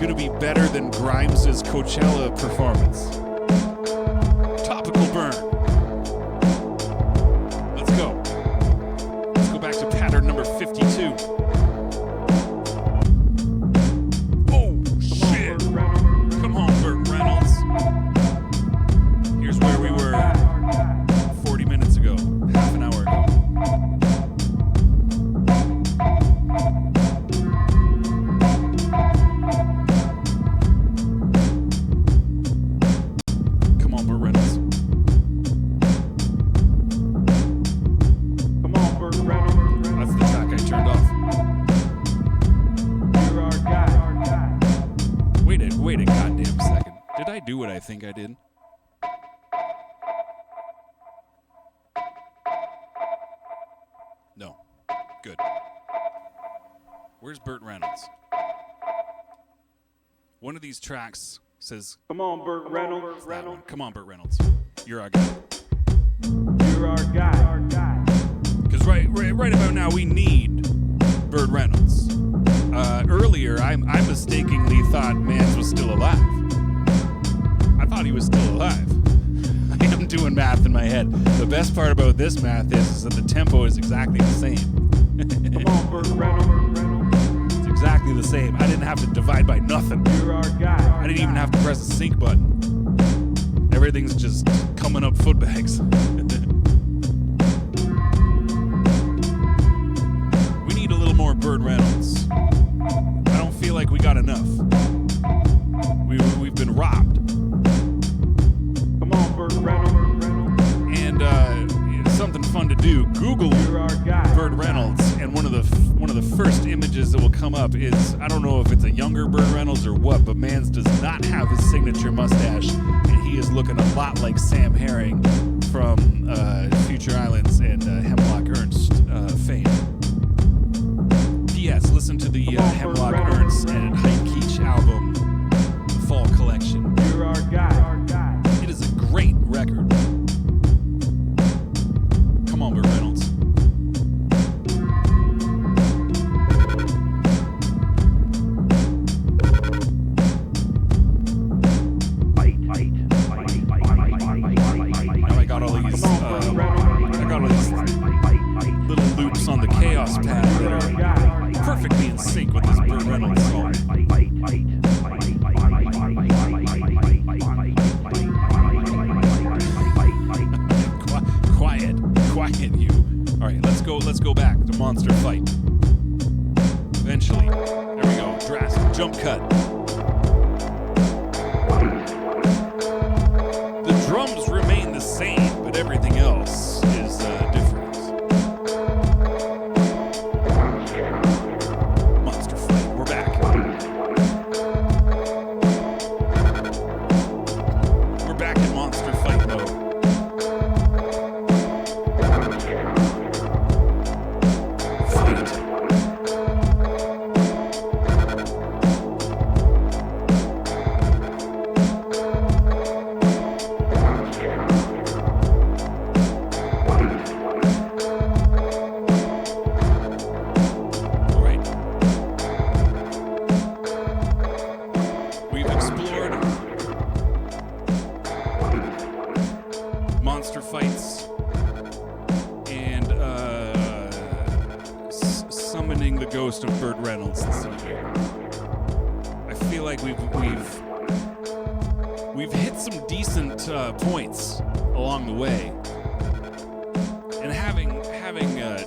going to be better than Grimes' Coachella performance. Topical burn. Let's go. Let's go back to pattern number 52. Oh, shit. Come on, Burt Reynolds. Here's where we were 40 minutes ago, half an hour ago. Come on, Burt Reynolds. Come on, Burt Reynolds. That's the track I turned off. You're our guy. Wait a goddamn second. Did I do what I think I did? No. Good. Where's Burt Reynolds? One of these tracks says, Come on, Burt Reynolds. that one. Come on, Burt Reynolds. You're our guy. You're our guy. Because right about now, we need Burt Reynolds. Earlier, I mistakenly thought Mans was still alive. I thought he was still alive. I am doing math in my head. The best part about this math is that the tempo is exactly the same. Come on, Burt Reynolds. It's exactly the same. I didn't have to divide by nothing. You're our guy. I didn't even have to press the sync button. Everything's just coming up footbags. We need a little more Burt Reynolds. I don't feel like we got enough. We've been robbed. Come on, Burt Reynolds. And something fun to do. Google You're our guy. Burt Reynolds, and one of the first images that will come up is, I don't know if it's a younger Burt Reynolds or what, but Mans does not have his signature mustache, and he is looking a lot like Sam Herring from Future Islands and Hemlock Ernst fame. P.S. Listen to the Hemlock Ernst and Hype Keach album, Fall Collection. You're our guy. It is a great record. Come on, Burt Reynolds. Now I got all these little loops on the Chaos pad that are perfectly in sync with this Burt Reynolds song. Quiet you. All right, let's go back to Monster Fight. Eventually. There we go. Drastic jump cut. The drums remain the same, but everything else is different. Monster Fight. We're back. We're back in Monster Fight mode. Monster fights and summoning the ghost of Burt Reynolds this evening. I feel like we've hit some decent points along the way, and having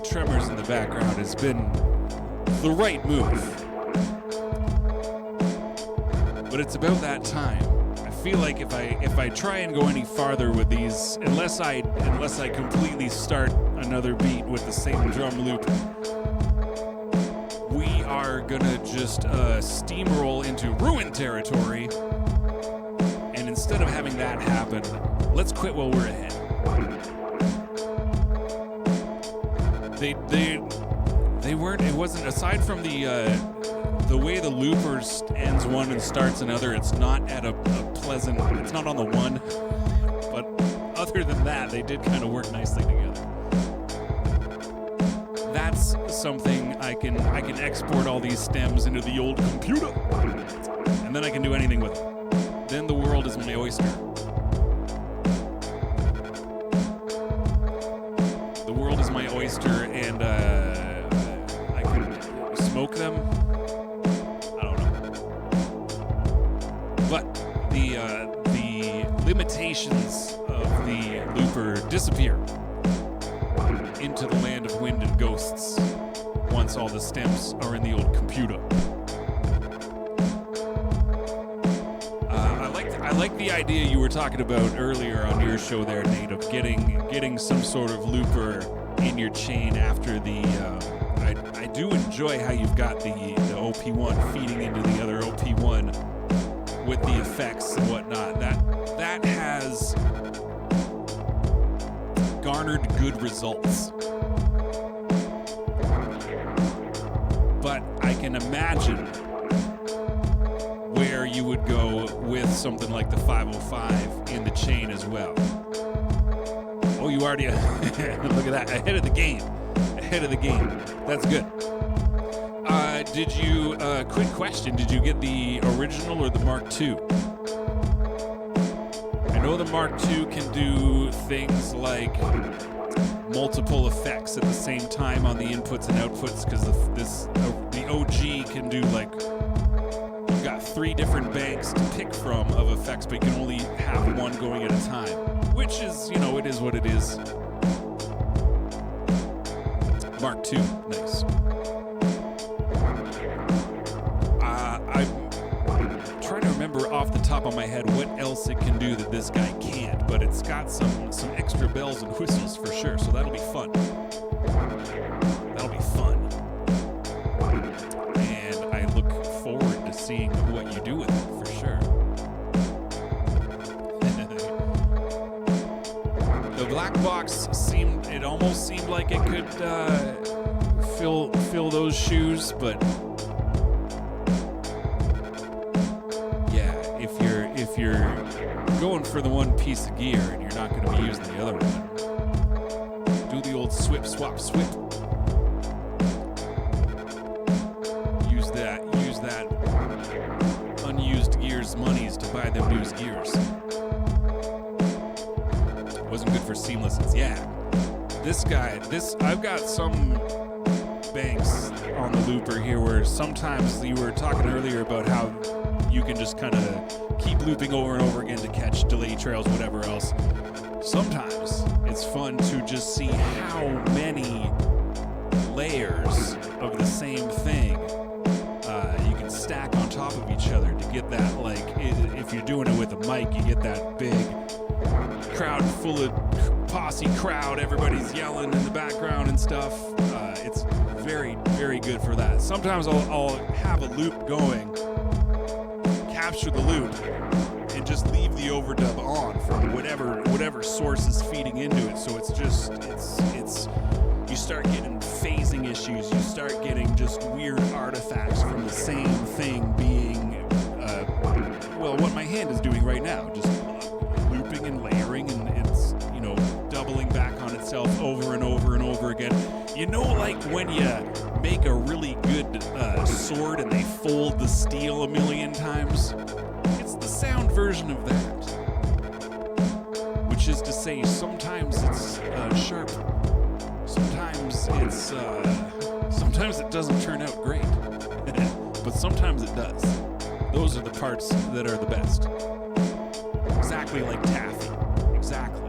tremors in the background has been the right move. But it's about that time. I feel like if I try and go any farther with these, unless I completely start another beat with the same drum loop, we are gonna just steamroll into ruin territory. And instead of having that happen, let's quit while we're ahead. They weren't. It wasn't, aside from the way the looper ends one and starts another, it's not at a pleasant, it's not on the one, but other than that, they did kind of work nicely together. That's something I can export all these stems into the old computer, and then I can do anything with them. Then the world is my oyster. The world is my oyster, and I can smoke them. I don't know. But the limitations of the looper disappear into the land of wind and ghosts once all the stems are in the old computer. I like the idea you were talking about earlier on your show there, Nate, of getting some sort of looper in your chain after the. I do enjoy how you've got the OP1 feeding into the other OP1 with the effects and whatnot. That has garnered good results. But I can imagine where you would go with something like the 505 in the chain as well. Oh, you already look at that, ahead of the game. That's good. Did you quick question, did you get the original or the Mark II? I know the Mark II can do things like multiple effects at the same time on the inputs and outputs, because the OG can do like, you've got 3 different banks to pick from of effects, but you can only have one going at a time, which is, it is what it is. Mark II, nice. I'm trying to remember off the top of my head what else it can do that this guy can't, but it's got some extra bells and whistles for sure, so that'll be fun. And I look forward to seeing what you do with it for sure. The black box almost seemed like it could fill those shoes, but yeah, if you're going for the one piece of gear and you're not going to be using the other one, do the old swip, swap, swip. Use that unused gears monies to buy them new gears. Wasn't good for seamlessness. Yeah. I've got some banks on the looper here where sometimes you were talking earlier about how you can just kind of keep looping over and over again to catch delay trails, whatever else. Sometimes it's fun to just see how many layers of the same thing you can stack on top of each other to get that, like, if you're doing it with a mic, you get that big crowd full of posse crowd, everybody's yelling in the background and stuff. It's very, very good for that. Sometimes I'll have a loop going, capture the loop, and just leave the overdub on from whatever source is feeding into it. So it's you start getting phasing issues. You start getting just weird artifacts from the same thing being, what my hand is doing right now, just looping and layering, and it's, doubling back on itself over and over and over again. Like when you make a really good sword and they fold the steel a million times? It's the sound version of that. Which is to say, sometimes it's sharp. Sometimes it doesn't turn out great. But sometimes it does. Those are the parts that are the best. Exactly like taffy. Exactly.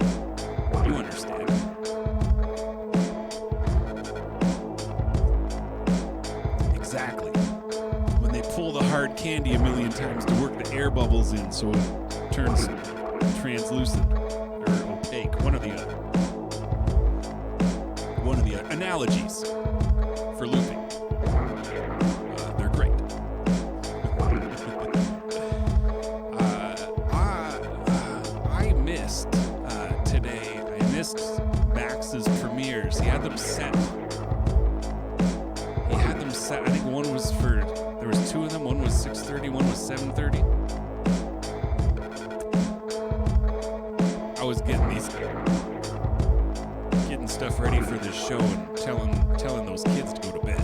You understand. Exactly. When they pull the hard candy a million times to work the air bubbles in so it turns translucent or opaque. One or the other. Analogies for looping. They're great. I missed today. I missed Max's premieres. He had them set. I think one was there was 2 of them. One was 6:30, one was 7:30. I was getting stuff ready for this show and telling those kids to go to bed.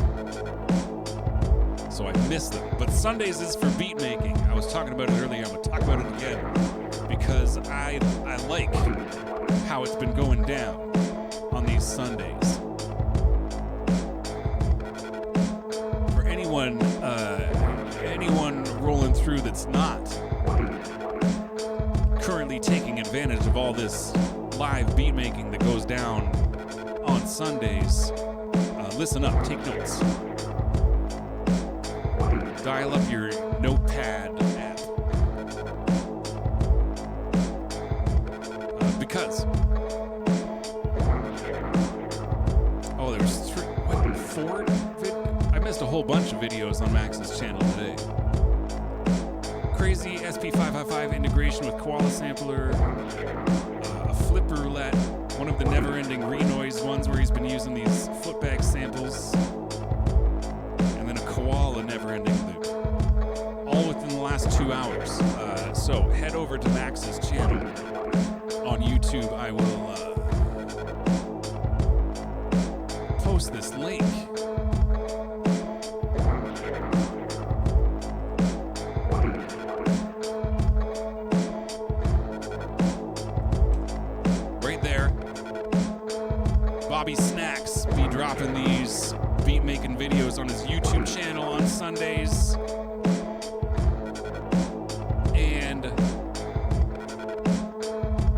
So I missed them. But Sundays is for beat making. I was talking about it earlier. I'm going to talk about it again because I like how it's been going down on these Sundays. For anyone rolling through that's not currently taking advantage of all this live beat making that goes down on Sundays, listen up, take notes. Dial up your notepad app. Because there's four? I missed a whole bunch of videos on Max's channel today. Crazy SP555 integration with koala sampler, a flipper roulette, one of the never-ending renoise ones where he's been using these Footbags samples, and then a koala never-ending loop. All within the last 2 hours. So head over to Max's channel on YouTube. I will post this link. Right there. Bobby Snacks be dropping these beat making videos on his YouTube channel on Sundays. And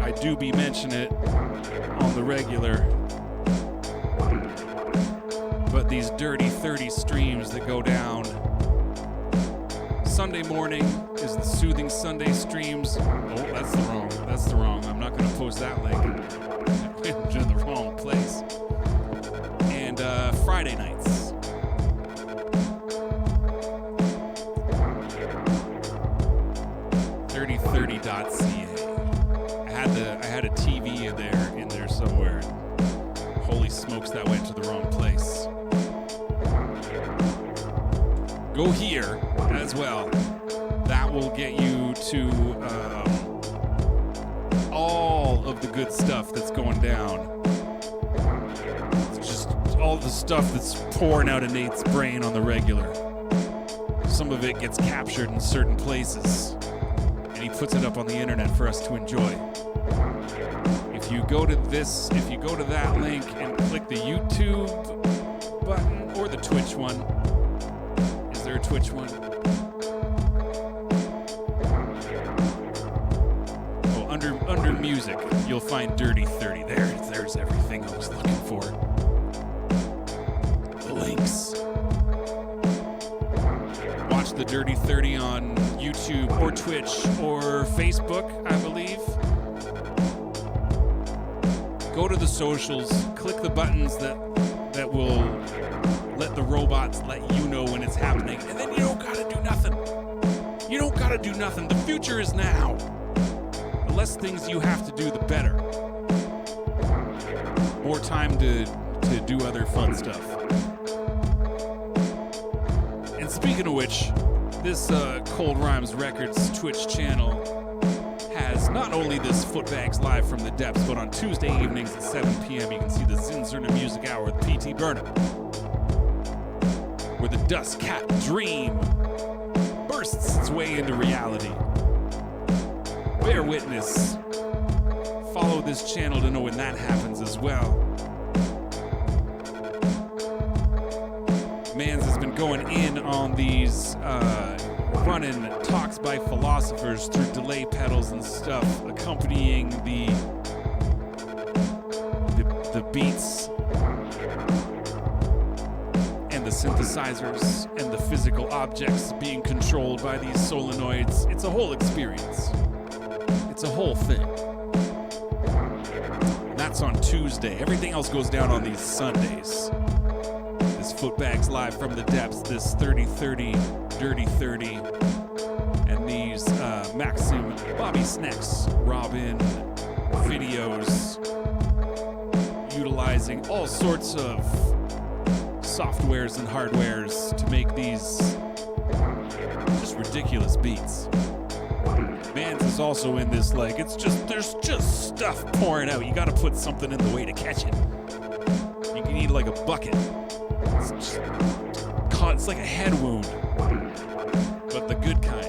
I do be mentioning it on the regular. But these Dirty 30 streams that go down Sunday morning is the Soothing Sunday streams. Oh, that's the wrong. I'm not going to post that link. I'm in the wrong place. And Friday nights. dirty30.ca. I had a TV in there somewhere. Holy smokes, that went to the wrong place. Go here as well. That will get you to all of the good stuff that's going down. It's just all the stuff that's pouring out of Nate's brain on the regular. Some of it gets captured in certain places, and he puts it up on the internet for us to enjoy. If you go to that link and click the YouTube button or the Twitch one. Is there a Twitch one? Oh, under music, you'll find Dirty 30. There's everything I was looking for. The links. Watch the Dirty 30 on YouTube or Twitch or Facebook, I believe. Go to the socials, click the buttons that will let the robots let you know when it's happening, and then you don't gotta do nothing. You don't gotta do nothing. The future is now. The less things you have to do, the better. More time to do other fun stuff. And speaking of which, this Cold Rhymes Records Twitch channel has not only this Footbags Live from the Depths, but on Tuesday evenings at 7 p.m. you can see the Zinzerna Music Hour with P.T. Burnham, where the Dust Cat dream bursts its way into reality. Bear witness. Follow this channel to know when that happens as well. Mans has been going in on these running talks by philosophers through delay pedals and stuff, accompanying the beats and the synthesizers and the physical objects being controlled by these solenoids. It's a whole experience. It's a whole thing. And that's on Tuesday. Everything else goes down on these Sundays. This Footbags Live from the Depths, this 3030, Dirty 30, and these Maxim, Bobby Snacks, Robin videos utilizing all sorts of softwares and hardwares to make these just ridiculous beats. Mans is also in this, like, there's just stuff pouring out. You gotta put something in the way to catch it. You need like a bucket. It's like a head wound, but the good kind.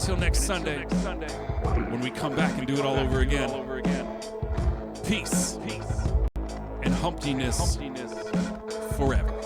until next Sunday, when we come back and do it all over again, peace and humptiness forever.